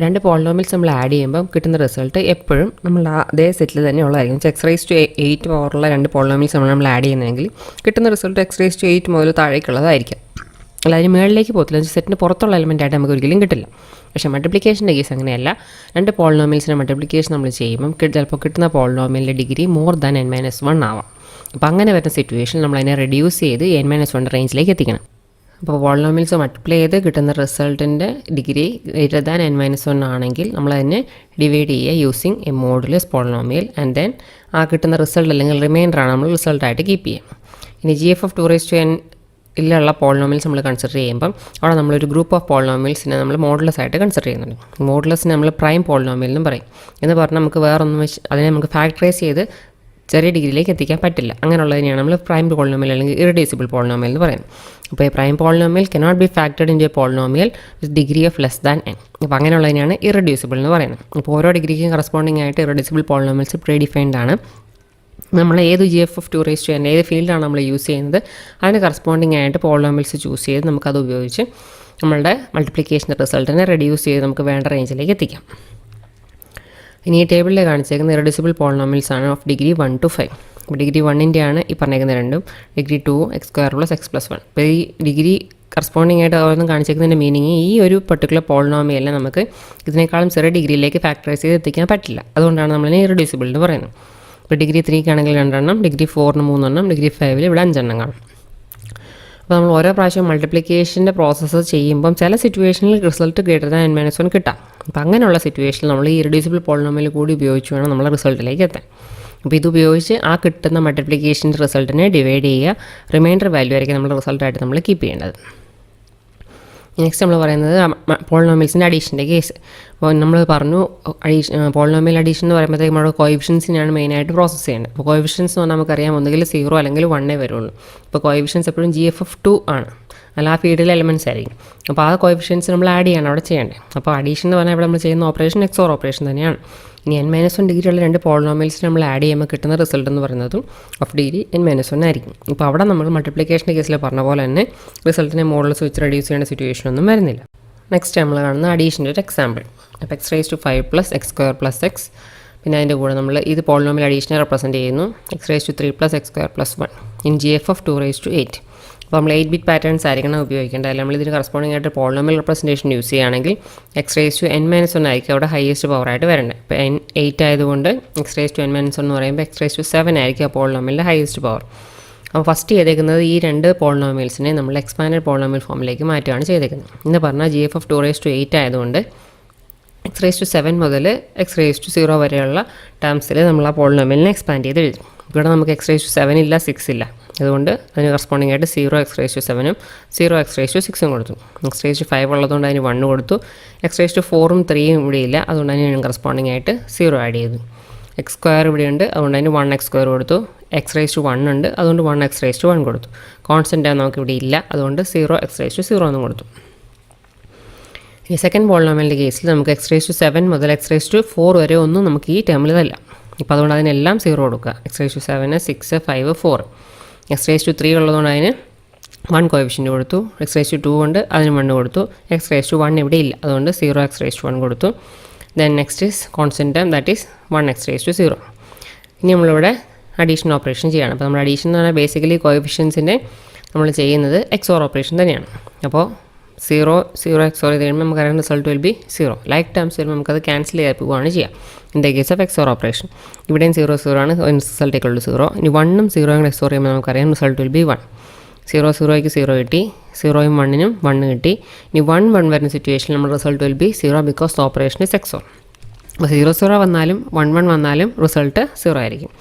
2 പോളിനോമിയൽസ് നമ്മൾ ആഡ് ചെയ്യുമ്പോൾ കിട്ടുന്ന റിസൾട്ട് എപ്പോഴും നമ്മൾ അതേ സെറ്റിൽ തന്നെ ഉള്ളതായിരിക്കും. എക്സ് റേസ് ടു 8 പവറുള്ള 2 പോളിനോമിയൽസ് നമ്മൾ ആഡ് ചെയ്യുന്നതെങ്കിൽ കിട്ടുന്ന റിസൾട്ട് എക്സ് റേസ് ടു 8 മുതൽ താഴേക്കുള്ളതായിരിക്കും. അല്ല, അതിന് മുകളിലേക്ക് പോകത്തില്ല, സെറ്റിന് പുറത്തുള്ള എലമെൻറ്റായിട്ട് നമുക്ക് ഒരിക്കലും കിട്ടില്ല. പക്ഷേ മൾട്ടിപ്ലിക്കേഷൻ്റെ കേസ് അങ്ങനെയല്ല. 2 പോളിനോമിയൽസിൻ്റെ മൾട്ടിപ്ലിക്കേഷൻ നമ്മൾ ചെയ്യുമ്പം ചിലപ്പോൾ കിട്ടുന്ന പോളിനോമിയലിൻ്റെ ഡിഗ്രി മോർ ദാൻ n-1 ആവാം. അപ്പോൾ അങ്ങനെ വരുന്ന സിറ്റുവേഷൻ നമ്മൾ അതിനെ റെഡ്യൂസ് ചെയ്ത് n-1 റേഞ്ചിലേക്ക് എത്തിക്കണം. അപ്പോൾ പോളിനോമിയൽസ് മൾട്ടിപ്ലൈ ചെയ്ത് കിട്ടുന്ന റിസൾട്ടിൻ്റെ ഡിഗ്രി ഗ്രേറ്റർ ദാൻ n-1 ആണെങ്കിൽ നമ്മളതിനെ ഡിവൈഡ് ചെയ്യുക using A modulus polynomial and then ആ കിട്ടുന്ന റിസൾട്ട് അല്ലെങ്കിൽ റിമൈൻഡറാണ് നമ്മൾ റിസൾട്ടായിട്ട് കീപ്പ് ചെയ്യുക. ഇനി GF(2)n ഉള്ള പോളിനോമിയൽസ് നമ്മൾ കൺസിഡർ ചെയ്യുമ്പം അവിടെ നമ്മളൊരു ഗ്രൂപ്പ് ഓഫ് പോളിനോമിയൽസിനെ നമ്മൾ മോഡുലസ് ആയിട്ട് കൺസിഡർ ചെയ്യുന്നുണ്ട്. മോഡുലസിനെ നമ്മൾ പ്രൈം പോളിനോമിയൽ എന്നും പറയും. എന്ന് പറഞ്ഞാൽ നമുക്ക് വേറൊന്നും വെച്ച് അതിനെ നമുക്ക് ഫാക്ടറൈസ് ചെയ്ത് ചെറിയ ഡിഗ്രിയിലേക്ക് എത്തിക്കാൻ പറ്റില്ല. അങ്ങനെയുള്ളതിനെയാണ് നമ്മൾ പ്രൈം പോളിനോമിയൽ അല്ലെങ്കിൽ ഇറഡ്യൂസിബിൾ പോളിനോമിയൽ എന്ന് പറയുന്നത്. അപ്പോൾ ഈ prime polynomial cannot be factored in a polynomial with degree of less than n. അപ്പോൾ അങ്ങനെയുള്ളതിനെയാണ് ഇറഡ്യൂസിബിൾ എന്ന് പറയുന്നത്. ഇപ്പോൾ ഓരോ ഡിഗ്രിക്കും കറസ്പോണ്ടിങ് ആയിട്ട് ഇറഡ്യൂസിബിൾ പോളിനോമിയൽസ് പ്രീ ഡിഫൈൻഡ് ആണ്. നമ്മൾ ഏത് GF(2)n ഏത് ഫീൽഡാണ് നമ്മൾ യൂസ് ചെയ്യുന്നത് അതിന് കറസ്പോണ്ടിങ് ആയിട്ട് പോളിനോമിയൽസ് ചൂസ് ചെയ്ത് നമുക്കത് ഉപയോഗിച്ച് നമ്മളുടെ മൾട്ടിപ്ലിക്കേഷൻ റിസൾട്ടിനെ റെഡ്യൂസ് ചെയ്ത് നമുക്ക് വേണ്ട റേഞ്ചിലേക്ക് എത്തിക്കാം. ഇനി ഈ ടേബിളിൽ കാണിച്ചേക്കുന്ന ഇറഡ്യൂസിബിൾ പോളിനോമിയൽസ് ആണ് ഓഫ് ഡിഗ്രി 1 to 5. അപ്പോൾ ഡിഗ്രി 1ൻ്റെ ആണ് ഈ പറഞ്ഞേക്കുന്ന രണ്ടും, ഡിഗ്രി 2 x² + x+1. അപ്പോൾ ഈ ഡിഗ്രി കറസ്പോണ്ടിങ് ആയിട്ട് ഓരോന്നും കാണിച്ചേക്കുന്നതിൻ്റെ മീനിങ് ഈ ഒരു പെർട്ടിക്കുലർ പോളിനോമിയലിനെ നമുക്ക് ഇതിനേക്കാളും ചെറിയ ഡിഗ്രിയിലേക്ക് ഫാക്ടറൈസ് ചെയ്ത് എത്തിക്കാൻ പറ്റില്ല. അതുകൊണ്ടാണ് നമ്മളിനെ ഇറഡ്യൂസിബിൾ എന്ന് പറയുന്നത്. ഇപ്പോൾ ഡിഗ്രി 3 ആണെങ്കിൽ 2 എണ്ണം, ഡിഗ്രി 4 3 എണ്ണം, ഡിഗ്രി 5 ഇവിടെ 5 എണ്ണം കാണും. അപ്പോൾ നമ്മൾ ഓരോ പ്രാവശ്യം മൾട്ടിപ്ലിക്കേഷൻ്റെ പ്രോസസ്സ് ചെയ്യുമ്പം ചില സിറ്റുവേഷനിൽ റിസൾട്ട് ഗ്രേറ്റർ ദാൻ n-1 കിട്ടാം. അപ്പോൾ അങ്ങനെയുള്ള സിറ്റുവേഷനിൽ നമ്മൾ ഈ ഇറഡ്യൂസിബിൾ പോളിനോമിയൽ കൂടി ഉപയോഗിച്ച് വേണം നമ്മളെ റിസൾട്ടിലേക്ക് എത്താൻ. അപ്പോൾ ഇതുപയോഗിച്ച് ആ കിട്ടുന്ന മൾട്ടിപ്ലിക്കേഷൻ്റെ റിസൾട്ടിനെ ഡിവൈഡ് ചെയ്യുക, റിമൈൻഡർ വാല്യൂ ആയിരിക്കും നമ്മുടെ റിസൾട്ടായിട്ട് നമ്മൾ കീപ്പ് ചെയ്യേണ്ടത്. നെക്സ്റ്റ് നമ്മൾ പറയുന്നത് പോളിനോമിയൽസിൻ്റെ അഡീഷൻ്റെ കേസ്. അപ്പോൾ നമ്മൾ പറഞ്ഞു പോളിനോമിയൽ അഡീഷൻ എന്ന് പറയുമ്പോഴത്തേക്ക് നമ്മുടെ കോഎഫിഷ്യൻസിനാണ് മെയിനായിട്ട് പ്രോസസ്സ് ചെയ്യേണ്ടത്. അപ്പോൾ കോഎഫിഷ്യൻസ് എന്ന് പറഞ്ഞാൽ നമുക്കറിയാം ഒന്നുകിൽ 0 അല്ലെങ്കിൽ 1 വരുള്ളൂ. അപ്പോൾ കോഎഫിഷ്യൻസ് എപ്പോഴും GF(2) ആണ്, അല്ല ആ ഫീൽഡിലെ എലമെൻറ്റ്സ് ആയിരിക്കും. അപ്പോൾ ആ കോഎഫിഷ്യൻസ് നമ്മൾ ആഡ് ചെയ്യാണ് അവിടെ ചെയ്യേണ്ടത്. അപ്പോൾ അഡീഷൻ എന്ന് പറഞ്ഞാൽ ഇവിടെ നമ്മൾ ചെയ്യുന്ന ഓപ്പറേഷൻ XOR ഓപ്പറേഷൻ തന്നെയാണ്. ഇനി n-1 ഡിഗ്രിയുള്ള 2 പോളിനോമിയൽസ് നമ്മൾ ആഡ് ചെയ്യുമ്പോൾ കിട്ടുന്ന റിസൾട്ട് എന്ന് പറയുന്നതും ഓഫ് ഡിഗ്രി n-1 ആയിരിക്കും. ഇപ്പോൾ അവിടെ നമ്മൾ മൾട്ടിപ്ലിക്കേഷൻ്റെ കേസിൽ പറഞ്ഞ പോലെ തന്നെ റിസൾട്ടിനെ മോഡൽസ് വെച്ച് റെഡ്യൂസ് ചെയ്യേണ്ട സിറ്റുവേഷൻ ഒന്നും വരുന്നില്ല. നെക്സ്റ്റ് നമ്മൾ കാണുന്ന അഡീഷൻ്റെ ഒരു എക്സാമ്പിൾ. അപ്പോൾ x⁵5 + x² + x, പിന്നെ അതിൻ്റെ കൂടെ നമ്മൾ ഇത് പോളിനോമിയൽ അഡീഷനെ റെപ്രസെൻറ്റ് ചെയ്യുന്നു x⁵3 + x² + 1 ഇൻ GF(2)8. അപ്പോൾ നമ്മൾ 8-bit പാറ്റേൺസ് ആയിരിക്കണം ഉപയോഗിക്കേണ്ടത്. അല്ലെങ്കിൽ നമ്മളിതിന് കറസ്പോണ്ടിങ് ആയിട്ട് പോളിനോമിയൽ റെപ്രസെൻറ്റേഷൻ യൂസ് ചെയ്യുകയാണെങ്കിൽ x⁻n-1 ആയിരിക്കും അവിടെ ഹയസ്റ്റ് പവറായിട്ട് വരേണ്ടത്. ഇപ്പോൾ n 8 ആയതുകൊണ്ട് x⁻n-1 എന്ന് പറയുമ്പോൾ x⁻7 ആയിരിക്കും ആ പോളിനോമിയലിൻ്റെ ഹയസ്റ്റ് പവർ. അപ്പോൾ ഫസ്റ്റ് ചെയ്തേക്കുന്നത് ഈ 2 പോളിനോമിയൽസിനെ നമ്മൾ എക്സ്പാൻഡഡ് പോളിനോമിയൽ ഫോമിലേക്ക് മാറ്റുകയാണ് ചെയ്തേക്കുന്നത്. എന്ന് പറഞ്ഞാൽ GF(2)8 ആയതുകൊണ്ട് x⁻7 മുതൽ x⁻0 വരെയുള്ള ടേംസിൽ നമ്മൾ ആ പോളിനോമിയലിനെ എക്സ്പാൻഡ് ചെയ്ത് എഴുതും. ഇവിടെ നമുക്ക് എക്സ് റേസ് ടു 7 ഇല്ല, 6 ഇല്ല. അതുകൊണ്ട് അതിന് കറസ്പോണ്ടിങ് ആയിട്ട് 0 എക്സ് റേസ് ടു 7ഉം 0 എക്സ് റേസ് ടു 6ഉം കൊടുത്തു. എക്സ് റേസ് ടു 5 ഉള്ളതുകൊണ്ട് അതിന് 1 കൊടുത്തു. എക്സ് റേസ് ടു 4ഉം 3ഉം ഇവിടെ ഇല്ല, അതുകൊണ്ട് അതിന് കറസ്പോണ്ടിങ് ആയിട്ട് 0 ആഡ് ചെയ്തു. എക്സ് സ്ക്വയർ ഇവിടെയുണ്ട്, അതുകൊണ്ട് അതിന് 1 എക്സ് സ്ക്വയർ കൊടുത്തു. എക്സ് റേസ് ടു 1 ഉണ്ട്, അതുകൊണ്ട് 1 എക്സ് റേസ് ടു 1 കൊടുത്തു. കോൺസ്റ്റൻ്റ് നമുക്ക് ഇവിടെ ഇല്ല, അതുകൊണ്ട് 0 എക്സ് റേസ് ടു 0 എന്നും കൊടുത്തു. ഈ സെക്കൻഡ് പോളിനോമിയലിൻ്റെ കേസിൽ നമുക്ക് എക്സ് റേസ് ടു 7 മുതൽ എക്സ് റേസ് ടു 4 വരെ ഒന്നും നമുക്ക് ഈ ടേമിൽ ഇതല്ല. ഇപ്പോൾ അതുകൊണ്ട് അതിനെല്ലാം 0 കൊടുക്കുക. X raise to 7, 6, 5, 4. X raise to 3 ഉള്ളതുകൊണ്ട് അതിന് 1 കോഎഫിഷ്യൻ്റ് കൊടുത്തു. എക്സ് റേസ് ടു 2 ഉണ്ട്, അതിന് 1 കൊടുത്തു. എക്സ് റേസ് ടു 1 ഇവിടെ ഇല്ല, അതുകൊണ്ട് 0 എക്സ് റേസ് ടു 1 കൊടുത്തു. Then next is constant term, that is 1 x raise to 0. ഇനി നമ്മളിവിടെ അഡീഷൻ ഓപ്പറേഷൻ ചെയ്യുകയാണ്. അപ്പോൾ നമ്മൾ അഡീഷൻ എന്ന് പറഞ്ഞാൽ ബേസിക്കലി കോഎഫിഷ്യൻസിൻ്റെ നമ്മൾ ചെയ്യുന്നത് XOR ഓപ്പറേഷൻ തന്നെയാണ്. അപ്പോൾ 0 XOR ചെയ്ത് കഴിയുമ്പോൾ നമുക്കറിയാം result will be 0. Like terms വരുമ്പോൾ നമുക്കത് ക്യാൻസൽ ചെയ്ത് പോവുകയാണ് ചെയ്യുക. In the case of XOR operation ഇവിടെയും 0 ആണ്, റിസൾട്ട് ഈക്വൽ ടു 0. ഇനി 1ഉം 0ഉം കൂടെ XOR ചെയ്യുമ്പോൾ നമുക്കറിയാം റിസൾട്ട് വിൽ ബി 1. 0ക്ക് 0 കിട്ടി, 0യും 1നും 1 കിട്ടി. ഇനി 1 വരുന്ന സിറ്റുവേഷനിൽ നമ്മുടെ result will be 0 because the operation is XOR. അപ്പോൾ 0 വന്നാലും 1 വന്നാലും റിസൾട്ട് 0 ആയിരിക്കും.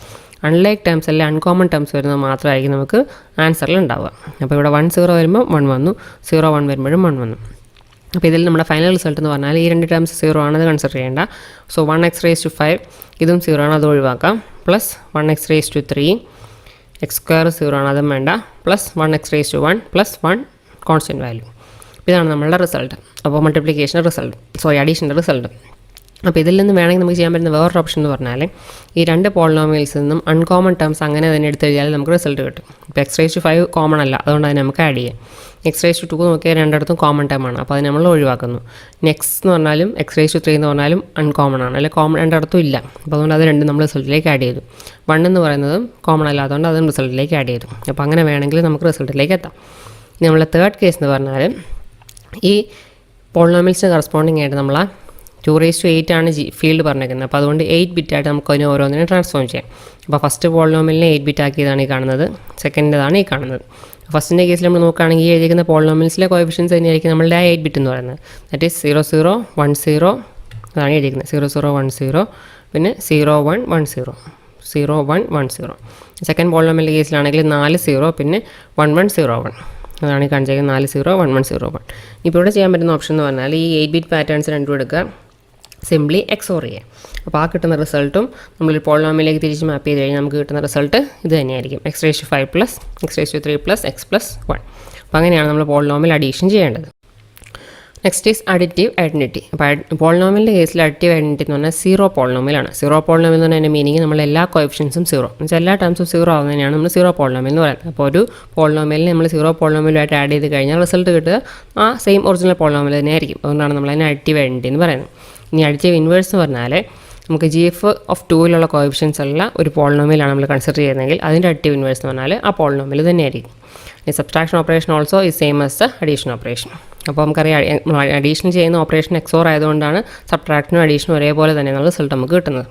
അൺലൈക്ക് ടേംസ് അല്ലെ അൺകോമൺ ടേംസ് വരുന്നത് മാത്രമായിരിക്കും നമുക്ക് ആൻസറിൽ ഉണ്ടാവുക. അപ്പോൾ ഇവിടെ 1 0 വരുമ്പോൾ 1 വന്നു, 0 1 വരുമ്പോഴും 1 വന്നു. അപ്പോൾ ഇതിൽ നമ്മുടെ ഫൈനൽ റിസൾട്ട് എന്ന് പറഞ്ഞാൽ ഈ 2 ടേംസ് 0 ആണത് കൺസിഡർ ചെയ്യേണ്ട. സോ 1 എക്സ് റേസ് ടു 5 ഇതും 0 ആണ്, അത് ഒഴിവാക്കാം. Plus 1 x raise to 3 x square 0 ആണ്, അതും വേണ്ട. Plus 1 x raise to 1 plus 1 constant value. ഇതാണ് നമ്മളുടെ റിസൾട്ട്. അപ്പോൾ മൾട്ടിപ്ലിക്കേഷൻ റിസൾട്ട്, അഡീഷൻ്റെ റിസൾട്ട്. അപ്പോൾ ഇതിൽ നിന്ന് വേണമെങ്കിൽ നമുക്ക് ചെയ്യാൻ പറ്റുന്ന വേറൊരു ഓപ്ഷൻ എന്ന് പറഞ്ഞാൽ ഈ 2 പോളിനോമിയൽസിൽ നിന്നും അൺകോമൺ ടേംസ് അങ്ങനെ തന്നെ എടുത്ത് കഴിഞ്ഞാൽ നമുക്ക് റിസൾട്ട് കിട്ടും. ഇപ്പോൾ എക്സ് റേസ് ടു 5 കോമൺ അല്ല, അതുകൊണ്ട് അതിന് നമുക്ക് ആഡ് ചെയ്യാം. എക്സ് റേസ് ടു 2 നോക്കിയാൽ രണ്ടിടത്തും കോമൺ ടേം ആണ്, അപ്പോൾ അത് നമ്മൾ ഒഴിവാക്കുന്നു. നെക്സ്റ്റ് എന്ന് പറഞ്ഞാലും എക്സ് റേസ് ടു 3 എന്ന് പറഞ്ഞാലും അൺകോമൺ ആണ്, അല്ലെങ്കിൽ കോമൺ രണ്ടിടത്തും ഇല്ല. അപ്പോൾ അതുകൊണ്ട് അത് രണ്ടും നമ്മൾ റിസൾട്ടിലേക്ക് ആഡ് ചെയ്തു. 1 എന്ന് പറയുന്നതും കോമൺ അല്ല, അതുകൊണ്ട് അതും റിസൾട്ടിലേക്ക് ആഡ് ചെയ്തു. അപ്പോൾ അങ്ങനെ വേണമെങ്കിൽ നമുക്ക് റിസൾട്ടിലേക്ക് എത്താം. ഇനി നമ്മളെ തേർഡ് കേസ് എന്ന് പറഞ്ഞാൽ ഈ പോളിനോമിയൽസിന് കറസ്പോണ്ടിങ് ആയിട്ട് നമ്മൾ 2⁸ ആണ് ഫീൽഡ് പറഞ്ഞേക്കുന്നത്. അപ്പോൾ അതുകൊണ്ട് 8 ബിറ്റായിട്ട് നമുക്ക് അതിന് ഓരോന്നിനും ട്രാൻസ്ഫോം ചെയ്യാം. അപ്പോൾ ഫസ്റ്റ് പോളിനോമിയലിനെ 8 ബിറ്റ് ആക്കിയതാണ് ഈ കാണുന്നത്, സെക്കൻഡതാണ് ഈ കാണുന്നത്. ഫസ്റ്റിൻ്റെ കേസിൽ നമ്മൾ നോക്കുകയാണെങ്കിൽ എഴുതിയിരിക്കുന്ന പോളിനോമിയൽസിലെ കോഎഫിഷ്യൻസ് തന്നെയായിരിക്കും നമ്മളുടെ 8 ബിറ്റ് എന്ന് പറയുന്നത്. ദാറ്റ് ഈസ് 00 10 അതാണ് എഴുതിയിരിക്കുന്നത്. 00 10 പിന്നെ 01 10 01 10. സെക്കൻഡ് പോളിനോമിയലിൻ്റെ കേസിലാണെങ്കിൽ 40 പിന്നെ 1101 അതാണ് ഈ കാണിച്ചിരിക്കുന്നത്. 40 1101. ഇപ്പോൾ ഇവിടെ ചെയ്യാൻ പറ്റുന്ന ഓപ്ഷൻ എന്ന് പറഞ്ഞാൽ ഈ 8 ബിറ്റ് പാറ്റേൺസ് രണ്ടും എടുക്കുക, സിംപ്ലി XOR ചെയ്യുക. അപ്പോൾ ആ കിട്ടുന്ന റിസൾട്ടും നമ്മൾ പോളിനോമിയലിലേക്ക് തിരിച്ച് മാപ്പ് ചെയ്ത് കഴിഞ്ഞാൽ നമുക്ക് കിട്ടുന്ന റിസൾട്ട് ഇത് തന്നെയായിരിക്കും. X raise to 5 plus x raise to 3 plus x plus 1. അപ്പോൾ അങ്ങനെയാണ് നമ്മൾ പോളിനോമിയൽ അഡീഷൻ ചെയ്യേണ്ടത്. Next is additive identity. അപ്പോൾ പോളിനോമിയലിൻ്റെ കേസിൽ അഡിറ്റീവ് ഐഡൻറ്റിറ്റി എന്ന് പറഞ്ഞാൽ 0 പോളിനോമിയലാണ്. 0 പോളിനോമിയൽ എന്ന് പറഞ്ഞാൽ മീനിങ് നമ്മൾ എല്ലാ കോഎഫിഷ്യൻസും 0 എന്നുവെച്ചാൽ എല്ലാ ടേംസും 0 ആവുന്നതിനാണ് നമ്മൾ 0 പോളിനോമിയൽ എന്ന് പറയുന്നത്. അപ്പോൾ ഒരു പോളിനോമിയലിനെ നമ്മൾ 0 പോളിനോമിയലുമായിട്ട് ആഡ് ചെയ്ത് കഴിഞ്ഞാൽ റിസൾട്ട് കിട്ടുക ആ സെയിം ഒറിജിനൽ പോളിനോമിയൽ തന്നെ ആയിരിക്കും. അതുകൊണ്ടാണ് നമ്മൾ അതിനെ അഡിറ്റീവ് ഐഡൻറ്റിറ്റി എന്ന് പറയുന്നത്. ഇനി അഡിറ്റീവ് ഇൻവേഴ്സ് എന്ന് പറഞ്ഞാൽ നമുക്ക് GF(2)ലുള്ള കോഎഫിഷ്യൻസ് അല്ല ഒരു പോളിനോമിയലാണ് നമ്മൾ കൺസിഡർ ചെയ്യുന്നതെങ്കിൽ അതിൻ്റെ അഡിറ്റീവ് ഇൻവേഴ്സ് എന്ന് പറഞ്ഞാൽ ആ പോളിനോമിയൽ തന്നെയായിരിക്കും. ഈ സബ്ട്രാക്ഷൻ ഓപ്പറേഷൻ ഓൾസോ ഈ same as the addition operation. അപ്പോൾ നമുക്കറിയാം അഡീഷൻ ചെയ്യുന്ന ഓപ്പറേഷൻ XOR ആയതുകൊണ്ടാണ് സബ്ട്രാക്ഷനും അഡീഷനും ഒരേപോലെ തന്നെയാണ് റിസൾട്ട് നമുക്ക് കിട്ടുന്നത്.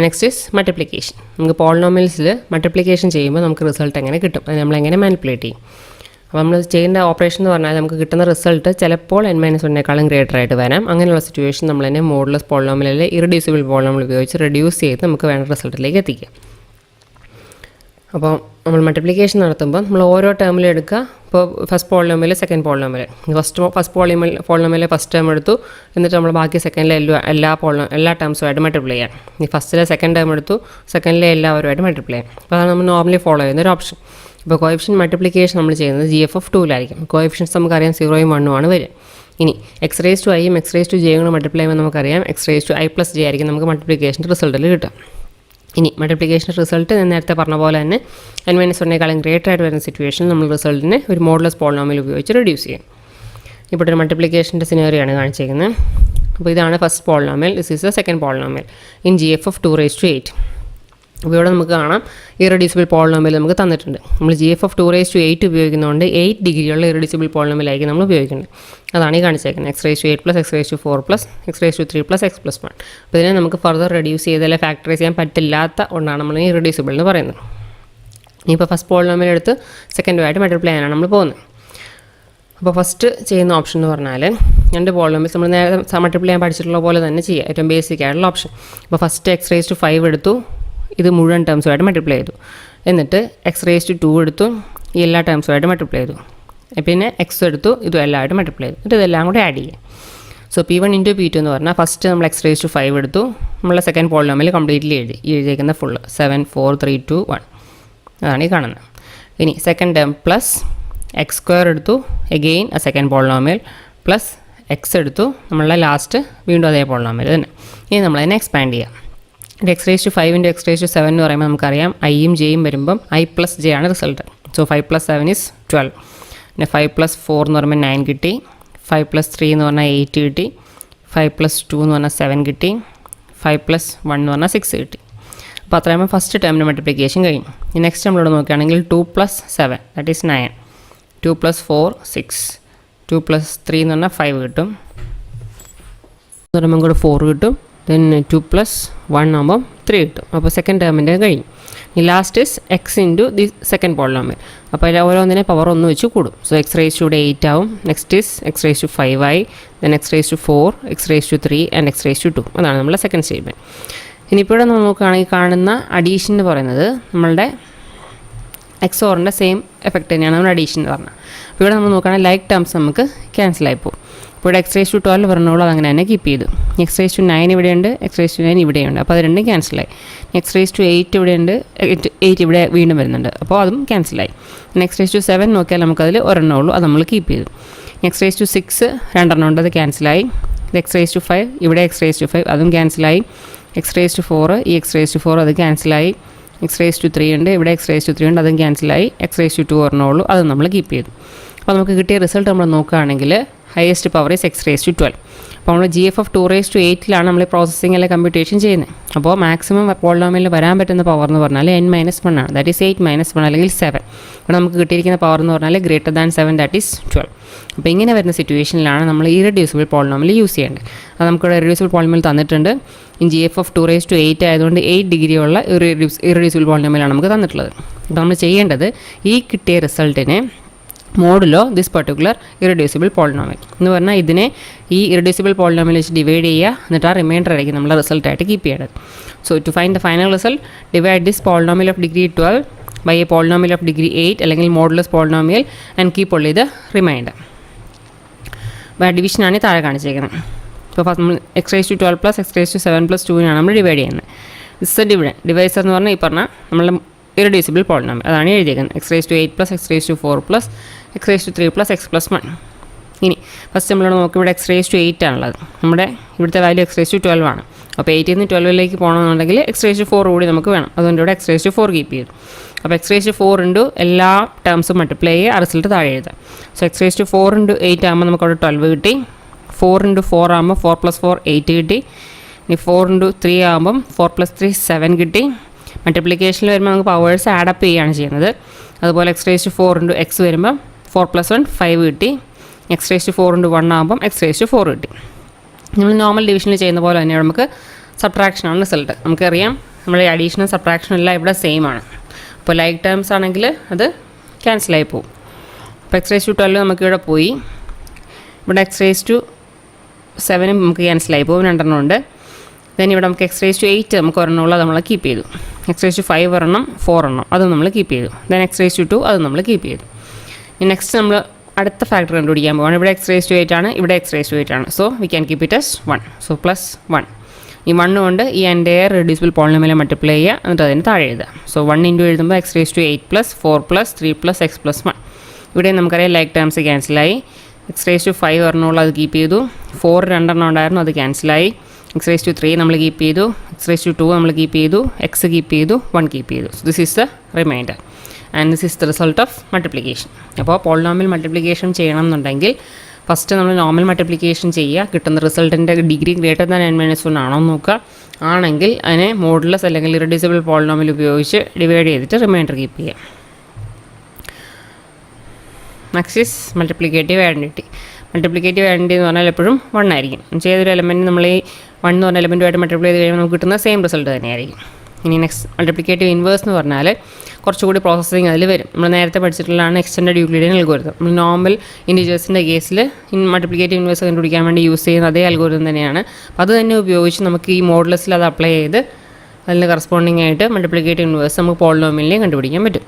Next is multiplication. നമുക്ക് പോളിനോമിയൽസിൽ മൾട്ടിപ്ലിക്കേഷൻ ചെയ്യുമ്പോൾ നമുക്ക് റിസൾട്ട് എങ്ങനെ കിട്ടും, അത് നമ്മളെങ്ങനെ മാനിപ്പുലേറ്റ് ചെയ്യും. അപ്പോൾ നമ്മൾ ചെയ്യേണ്ട ഓപ്പറേഷൻ എന്ന് പറഞ്ഞാൽ നമുക്ക് കിട്ടുന്ന റിസൾട്ട് ചിലപ്പോൾ n-1 ഗ്രേറ്റർ ആയിട്ട് വരാം. അങ്ങനെയുള്ള സിറ്റുവേഷൻ നമ്മൾ തന്നെ മോഡുലസ് പോളിനോമിയലിലെ ഇറഡ്യൂസിബിൾ പോളിനോമിയൽ ഉപയോഗിച്ച് റെഡ്യൂസ് ചെയ്ത് നമുക്ക് വേണ്ട റിസൾട്ടിലേക്ക് എത്തിക്കാം. അപ്പോൾ നമ്മൾ മൾട്ടിപ്ലിക്കേഷൻ നടത്തുമ്പോൾ നമ്മൾ ഓരോ ടേമിലും എടുക്കുക. ഇപ്പോൾ first polynomial second polynomial, first polynomial first term എടുത്തു, എന്നിട്ട് നമ്മൾ ബാക്കി സെക്കൻഡിലെ എല്ലാ ടേംസുമായിട്ട് മൾട്ടിപ്ലൈ ചെയ്യാം. ഈ ഫസ്റ്റിലെ സെക്കൻഡ് ടേം എടുത്തു, സെക്കൻഡിലെ എല്ലാവരുമായിട്ട് മൾട്ടിപ്ലൈ ചെയ്യാം. അപ്പോൾ അതാണ് നമ്മൾ നോർമലി ഫോളോ ചെയ്യുന്ന ഒരു ഓപ്ഷൻ. ഇപ്പോൾ കോഎഫിഷ്യൻ മൾട്ടിപ്ലിക്കേഷൻ നമ്മൾ ചെയ്യുന്നത് GF(2)ലായിരിക്കും. കോഎഫിഷ്യൻസ് നമുക്കറിയാം 0യും 1ഉം ആണ് വരിക. ഇനി എക്സ് റേസ് ടു ഐയും എക്സ് റേസ് ടു ജെയും കൂടെ മൾട്ടിപ്ലൈ ചെയ്യുമ്പോൾ നമുക്കറിയാം x raise to I plus J ആയിരിക്കും നമുക്ക് മൾട്ടിപ്ലിക്കേഷൻ റിസൾട്ടിൽ കിട്ടുക. ഇനി മൾട്ടിപ്ലിക്കേഷൻ റിസൾട്ട് ഞാൻ നേരത്തെ പറഞ്ഞ പോലെ തന്നെ n-1 ഗ്രേറ്റർ ആയിട്ട് വരുന്ന സിറ്റുവേഷൻ നമ്മൾ റിസൾട്ടിനെ ഒരു മോഡുലസ് പോളിനോമിയൽ ഉപയോഗിച്ച് റെഡ്യൂസ് ചെയ്യും. ഇപ്പോൾ ഒരു മൾട്ടിപ്ലിക്കേഷൻ്റെ സിനാരിയോ ആണ് കാണിച്ചിരിക്കുന്നത്. അപ്പോൾ ഇതാണ് first polynomial, this is the second polynomial in GF(2)8. അപ്പോൾ ഇവിടെ നമുക്ക് കാണാം ഇറഡ്യൂസിബിൾ പോളിനോമിയൽ നമുക്ക് തന്നിട്ടുണ്ട്. നമ്മൾ GF(2)8 ഉപയോഗിക്കുന്നതുകൊണ്ട് 8 ഡിഗ്രിയുള്ള ഇറഡ്യൂസിബിൾ പോളിനോമിയലായിരിക്കും നമ്മൾ ഉപയോഗിക്കുന്നത്. അതാണ് ഈ കാണിച്ചേക്കുന്നത് x⁴ plus x⁴ plus x⁴ plus x plus 1. അപ്പോൾ ഇതിനെ നമുക്ക് ഫർദർ റെഡ്യൂസ് ചെയ്ത് അല്ലെങ്കിൽ ഫാക്ടറൈസ് ചെയ്യാൻ പറ്റില്ലാത്ത കൊണ്ടാണ് നമ്മൾ ഈ ഇറഡ്യൂസിബിൾ എന്ന് പറയുന്നത്. ഇനിയിപ്പോൾ ഫസ്റ്റ് പോളിനോമിയൽ എടുത്ത് സെക്കൻഡുമായിട്ട് മൾട്ടിപ്ലൈ ചെയ്യാനാണ് നമ്മൾ പോകുന്നത്. അപ്പോൾ ഫസ്റ്റ് ചെയ്യുന്ന ഓപ്ഷൻ എന്ന് പറഞ്ഞാൽ 2 പോളിനോമിയൽസ് നമ്മൾ നേരത്തെ മൾട്ടിപ്ലൈ ചെയ്യാൻ പഠിച്ചിട്ടുള്ള പോലെ തന്നെ ചെയ്യുക, ഏറ്റവും ബേസിക് ആയിട്ടുള്ള ഓപ്ഷൻ. അപ്പോൾ ഫസ്റ്റ് x⁵5 എടുത്തു, ഇത് മുഴുവൻ ടേംസുമായിട്ട് മൾട്ടിപ്ലൈ ചെയ്തു. എന്നിട്ട് എക്സ് റേസ് ടു 2 എടുത്തു, ഈ എല്ലാ ടേംസുമായിട്ട് മൾട്ടിപ്ലൈ ചെയ്തു. പിന്നെ എക്സ് എടുത്തു, ഇതും എല്ലാമായിട്ട് മൾട്ടിപ്ലൈ ചെയ്തു. എന്നിട്ട് ഇതെല്ലാം കൂടെ ആഡ് ചെയ്യുക. സോ P1 ഇൻറ്റു P2 എന്ന് പറഞ്ഞാൽ ഫസ്റ്റ് നമ്മൾ എക്സ് റേസ് ടു 5 എടുത്തു, നമ്മളെ സെക്കൻഡ് പോളിനോമിയൽ കംപ്ലീറ്റ്ലി എഴുതിയിരിക്കുന്ന ഫുള്ള് 7 4 3 2 1 അതാണ് ഈ കാണുന്നത്. ഇനി second term plus X square എടുത്തു, എഗെയിൻ ആ സെക്കൻഡ് പോളിനോമിയൽ പ്ലസ് എക്സ് എടുത്തു, നമ്മളുടെ ലാസ്റ്റ് വീണ്ടും അതേ പോളിനോമിയൽ തന്നെ. ഇനി നമ്മളതിനെ എക്സ്പാൻഡ് ചെയ്യാം. X raise to 5 into x raise to 7 എന്ന് പറയുമ്പോൾ നമുക്കറിയാം ഐയും ജെയും വരുമ്പം I പ്ലസ് ജെ ആണ് റിസൾട്ട്. സോ 5 + 7 = 12. പിന്നെ 5 + 4 എന്ന് പറയുമ്പോൾ 9 കിട്ടി, 5 + 3 എന്ന് പറഞ്ഞാൽ 8 കിട്ടി, 5 + 2 എന്ന് പറഞ്ഞാൽ 7 കിട്ടി, 5 + 1 എന്ന് പറഞ്ഞാൽ 6 കിട്ടി. അപ്പോൾ അത്രയുമ്പോൾ ഫസ്റ്റ് ടേമിൻ്റെ മൾട്ടിപ്ലിക്കേഷൻ കഴിഞ്ഞു. ഈ നെക്സ്റ്റ് നമ്മളിവിടെ നോക്കുകയാണെങ്കിൽ 2 + 7 ദാറ്റ് ഈസ് 9, 2 + 4 6, 2 + 3 എന്ന് പറഞ്ഞാൽ 5 കിട്ടും, എന്ന് പറയുമ്പോൾ കൂടെ 4 കിട്ടും, ദെൻ 2 + 1 ആകുമ്പം 3 കിട്ടും. അപ്പോൾ സെക്കൻഡ് ടേമിൻ്റെ കഴിഞ്ഞു. ഈ last is X into the second polynomial. അപ്പോൾ അതിൽ ഓരോന്നിനെ പവർ 1 വെച്ച് കൂടും. സോ എക്സ് റേസ് ടു 8 ആവും, next is x raise to 5 ആയി, then x raise to 4, x raise to 3 and x raise to 2. അതാണ് നമ്മുടെ സെക്കൻഡ് സ്റ്റേറ്റ്മെൻറ്റ്. ഇനിയിപ്പോൾ ഇവിടെ നമ്മൾ നോക്കുകയാണെങ്കിൽ കാണുന്ന അഡീഷൻ എന്ന് പറയുന്നത് നമ്മളുടെ എക്സോറിൻ്റെ സെയിം എഫക്റ്റ് തന്നെയാണ് നമ്മുടെ അഡീഷൻ എന്ന് പറഞ്ഞത്. അപ്പോൾ ഇവിടെ നമ്മൾ നോക്കുകയാണെങ്കിൽ ലൈക്ക് ടേംസ് നമുക്ക് ക്യാൻസലായി പോകും. ഇപ്പോൾ ഇവിടെ എക്സ് റേസ് ടു 12 പറഞ്ഞോളൂ, അതങ്ങനെ തന്നെ കീപ്പ് ചെയ്തു. എക്സ് റേസ് ടു 9 ഇവിടെയുണ്ട്, എക്സ് റേസ് ടു 9 ഇവിടെയുണ്ട്, അപ്പോൾ അത് രണ്ടും ക്യാൻസലായി. എക്സ് റേസ് ടു 8 ഇവിടെയുണ്ട്, 8 ഇവിടെ വീണ്ടും വരുന്നുണ്ട്, അപ്പോൾ അതും ക്യാൻസലായി. എക്സ് റേസ് ടു 7 നോക്കിയാൽ നമുക്കതിൽ ഒരെണ്ണേ ഉള്ളൂ, അത് നമ്മൾ കീപ്പ് ചെയ്തു. എക്സ് റേസ് ടു 6 രണ്ടെണ്ണം ഉണ്ട്, അത് ക്യാൻസലായി. എക്സ് റേസ് ടു 5 ഇവിടെ എക്സ് റേസ് ടു 5 അതും ക്യാൻസലായി. എക്സ് റേസ് ടു 4 ഈ എക്സ് റേസ് ടു 4 അത് ക്യാൻസലായി. എക്സ് റേസ് ടു 3 ഉണ്ട്, ഇവിടെ എക്സ് റേസ് ടു 3 ഉണ്ട്, അതും ക്യാൻസലായി. എക്സ് റേസ് ടു 2 ഒരെണ്ണേ ഉള്ളൂ, അത് നമ്മൾ കീപ്പ് ചെയ്തു. അപ്പോൾ നമുക്ക് കിട്ടിയ റിസൾട്ട് നമ്മൾ നോക്കുകയാണെങ്കിൽ highest power is x raise to 12. അപ്പോൾ നമ്മൾ GF 2 റേസ് ടു 8 നമ്മൾ പ്രോസസ്സിംഗ് അല്ലെങ്കിൽ കമ്പ്യൂട്ടേഷൻ ചെയ്യുന്നത്. അപ്പോൾ മാക്സിമം പോളിനോമിയലിൽ വരാൻ പറ്റുന്ന പവർ എന്ന് പറഞ്ഞാൽ n-1 ആണ്, ദാറ്റ് ഈസ് 8 - 1 അല്ലെങ്കിൽ 7. ഇവിടെ നമുക്ക് കിട്ടിയിരിക്കുന്ന പവർ എന്ന് പറഞ്ഞാൽ >7 ദാറ്റ് ഈസ് 12. അപ്പോൾ ഇങ്ങനെ വരുന്ന സിറ്റുവേഷനിലാണ് നമ്മൾ ഇറഡ്യൂസിബിൾ പോളിനോമിയൽ യൂസ് ചെയ്യേണ്ടത്. അത് നമുക്കിവിടെ ഇറഡ്യൂസിബിൾ പോളിനോമിയൽ തന്നിട്ടുണ്ട്. ഇൻ GF 2 റേസ് ടു 8 ആയതുകൊണ്ട് 8 ഡിഗ്രി ഉള്ള ഇറഡ്യൂസിബിൾ പോളിനോമിയലാണ് നമുക്ക് തന്നിട്ടുള്ളത്. അപ്പോൾ നമ്മൾ ചെയ്യേണ്ടത് ഈ കിട്ടിയ റിസൾട്ടിനെ modulo this particular irreducible polynomial എന്ന് പറഞ്ഞാൽ ഇതിനെ ഈ ഇറഡ്യൂസിബിൾ പോളിനോമിയൽ വെച്ച് ഡിവൈഡ് ചെയ്യുക, എന്നിട്ട് ആ റിമൈൻഡർ ആയിരിക്കും നമ്മൾ റിസൾട്ടായിട്ട് കീപ്പ് ചെയ്യേണ്ടത്. So to find the final result divide this polynomial of degree 12 by a polynomial of degree 8 അല്ലെങ്കിൽ modulus polynomial and keep only the remainder. ഡിവിഷനാണ് താഴെ കാണിച്ചേക്കുന്നത്. ഇപ്പോൾ ഫസ്റ്റ് നമ്മൾ x raise to 12 plus x raise to 7 + 2 നമ്മൾ divide ചെയ്യുന്നത്. This divisor എന്ന് പറഞ്ഞാൽ ഈ പറഞ്ഞാൽ നമ്മളുടെ ഇറഡ്യൂസിബിൾ പോളിനോമിയൽ അതാണ് എഴുതിയിരിക്കുന്നത്. X raise to 8 plus x raise to 4 plus x raise to 3 plus x plus 1. ഇനി ഫസ്റ്റ് നമ്മളോട് നോക്കി ഇവിടെ എക്സ് റേസ് ടു 8 ആണുള്ളത്, നമ്മുടെ ഇവിടുത്തെ വാല്യൂ എക്സ് റേസ് ടു 12 ആണ്. അപ്പോൾ 8 നിന്ന് 12 പോകണമെന്നുണ്ടെങ്കിൽ എക്സ് റേസ് ടു 4 കൂടി നമുക്ക് വേണം, അതുകൊണ്ട് ഇവിടെ എക്സ് റേസ് ടു 4 കീപ്പ് ചെയ്തു. അപ്പോൾ എക്സ് റേസ് ടു 4 ഇൻറ്റു എല്ലാ ടേംസും മൾട്ടിപ്ലൈ ചെയ്യുക, ആ റിസൾട്ട് താഴെ എഴുതാം. So x raise to 4 into 8 ആകുമ്പോൾ നമുക്കവിടെ 12 കിട്ടി. 4 ഇൻറ്റു 4 ആകുമ്പോൾ 4 + 4 8 കിട്ടി. ഇനി 4 ഇൻറ്റു 3 ആകുമ്പം 4 + 3 7 കിട്ടി. മൾട്ടിപ്ലിക്കേഷനിൽ വരുമ്പോൾ നമുക്ക് പവേഴ്സ് ആഡപ്പ് ചെയ്യുകയാണ് ചെയ്യുന്നത്. അതുപോലെ x raise to 4 into x വരുമ്പം 4 + 1 5 കിട്ടി. എക്സ് റേസ് ടു 4 ഇൻറ്റു 1 ആകുമ്പം എക്സ് റേസ് ടു 4 കിട്ടി. നമ്മൾ നോർമൽ ഡിവിഷനിൽ ചെയ്യുന്ന പോലെ തന്നെ നമുക്ക് സബ്ട്രാക്ഷനാണ് റിസൾട്ട്. നമുക്കറിയാം നമ്മുടെ അഡീഷനും സബ്ട്രാക്ഷനും എല്ലാം ഇവിടെ സെയിം ആണ്. അപ്പോൾ ലൈക്ക് ടേംസ് ആണെങ്കിൽ അത് ക്യാൻസലായി പോകും. അപ്പോൾ എക്സ് റേസ് ടു 12 നമുക്കിവിടെ പോയി. ഇവിടെ എക്സ് റേസ് ടു 7 നമുക്ക് ക്യാൻസലായി പോകും, രണ്ടെണ്ണം ഉണ്ട്. ദെൻ ഇവിടെ നമുക്ക് എക്സ് റേസ് ടു 8 നമുക്ക് ഒരെണ്ണമുള്ളത് നമ്മൾ കീപ്പ് ചെയ്തു. എക്സ് റേസ് ടു 5 ഒരെണ്ണം 4 എണ്ണം അത് നമ്മൾ കീപ്പ് ചെയ്തു. ദെൻ എക്സ് റേസ് ടു 2 അത് നമ്മൾ കീപ്പ് ചെയ്തു. നെക്സ്റ്റ് നമ്മൾ അടുത്ത ഫാക്ടർ കണ്ടുപിടിക്കാൻ പോവാണ്. ഇവിടെ എക്സ് റേസ് ടു 8 ആണ്, ഇവിടെ എക്സ് റേസ് ടു 8 ആണ്. So we can keep it as 1. So +1 ഈ 1 കൊണ്ട് ഈ എൻ്റയർ റെഡ്യൂസിബിൾ പോളിനോമിയൽ മൾട്ടിപ്ലൈ ചെയ്യുക, എന്നിട്ട് അതിന് താഴെ എഴുതുക. സോ 1 ഇൻറ്റു എഴുതുമ്പോൾ എക്സ് റേസ് ടു 8 + 4 + 3 + എക്സ് + 1. ഇവിടെ നമുക്കറിയാം ലൈക്ക് ടേംസ് ക്യാൻസലായി. എക്സ് റേസ് ടു 5 ഒരെണ്ണമുള്ള അത് കീപ്പ് ചെയ്തു. 4 രണ്ടെണ്ണം ഉണ്ടായിരുന്നു, അത് ക്യാൻസലായി. എക്സ് റേസ് ടു 3 നമ്മൾ കീപ്പ് ചെയ്തു. എക്സ് റേസ് ടു 2 നമ്മൾ കീപ്പ് ചെയ്തു. എക്സ് കീപ്പ് ചെയ്തു, 1 കീപ്പ് ചെയ്തു. So this is the reminder and this is the result of multiplication. അപ്പോൾ പോളിനോമിയൽ മൾട്ടിപ്ലിക്കേഷൻ ചെയ്യണം എന്നുണ്ടെങ്കിൽ ഫസ്റ്റ് നമ്മൾ നോർമൽ മൾട്ടിപ്ലിക്കേഷൻ ചെയ്യുക, കിട്ടുന്ന റിസൾട്ടിൻ്റെ ഡിഗ്രി >n-1 ആണോ എന്ന് നോക്കുക. ആണെങ്കിൽ അതിനെ മോഡുലസ് അല്ലെങ്കിൽ ഇറഡ്യൂസിബിൾ പോളിനോമിയൽ ഉപയോഗിച്ച് ഡിവൈഡ് ചെയ്തിട്ട് റിമൈൻഡർ കീപ്പ് ചെയ്യുക. Next is multiplicative identity. Multiplicative identity എന്ന് പറഞ്ഞാൽ എപ്പോഴും 1 ആയിരിക്കും. ഏതൊരു എലമെൻറ്റ് നമ്മൾ ഈ 1 എന്ന് പറഞ്ഞ എലമെൻറ്റുമായിട്ട് മൾട്ടിപ്ലൈ ചെയ്ത് കഴിയുമ്പോൾ നമുക്ക് കിട്ടുന്ന സെയിം റിസൾട്ട് തന്നെയായിരിക്കും. ഇനി നെക്സ്റ്റ് മൾട്ടിപ്ലിക്കേറ്റീവ് ഇൻവേഴ്സ് എന്ന് പറഞ്ഞാൽ കുറച്ചുകൂടി പ്രോസസ്സിങ് അതിൽ വരും. നമ്മൾ നേരത്തെ പഠിച്ചിട്ടുള്ളതാണ് എക്സ്റ്റൻഡഡ് യൂക്ലിഡിയൻ അൽഗോരിതം. നമ്മൾ നോർമൽ ഇൻറ്റിജേഴ്സിൻ്റെ കേസിൽ മൾട്ടിപ്ലിക്കേറ്റീവ് ഇൻവേഴ്സ് കണ്ടുപിടിക്കാൻ വേണ്ടി യൂസ് ചെയ്യുന്ന അതേ അൽഗോരിതം തന്നെയാണ്. അപ്പോൾ അത് തന്നെ ഉപയോഗിച്ച് നമുക്ക് ഈ മോഡുലസിൽ അത് അപ്ലൈ ചെയ്ത് അതിന് കറസ്പോണ്ടിങ് ആയിട്ട് മൾട്ടിപ്ലിക്കേറ്റീവ് ഇൻവേഴ്സ് നമുക്ക് പോളിനോമിയലിനെയും കണ്ടുപിടിക്കാൻ പറ്റും.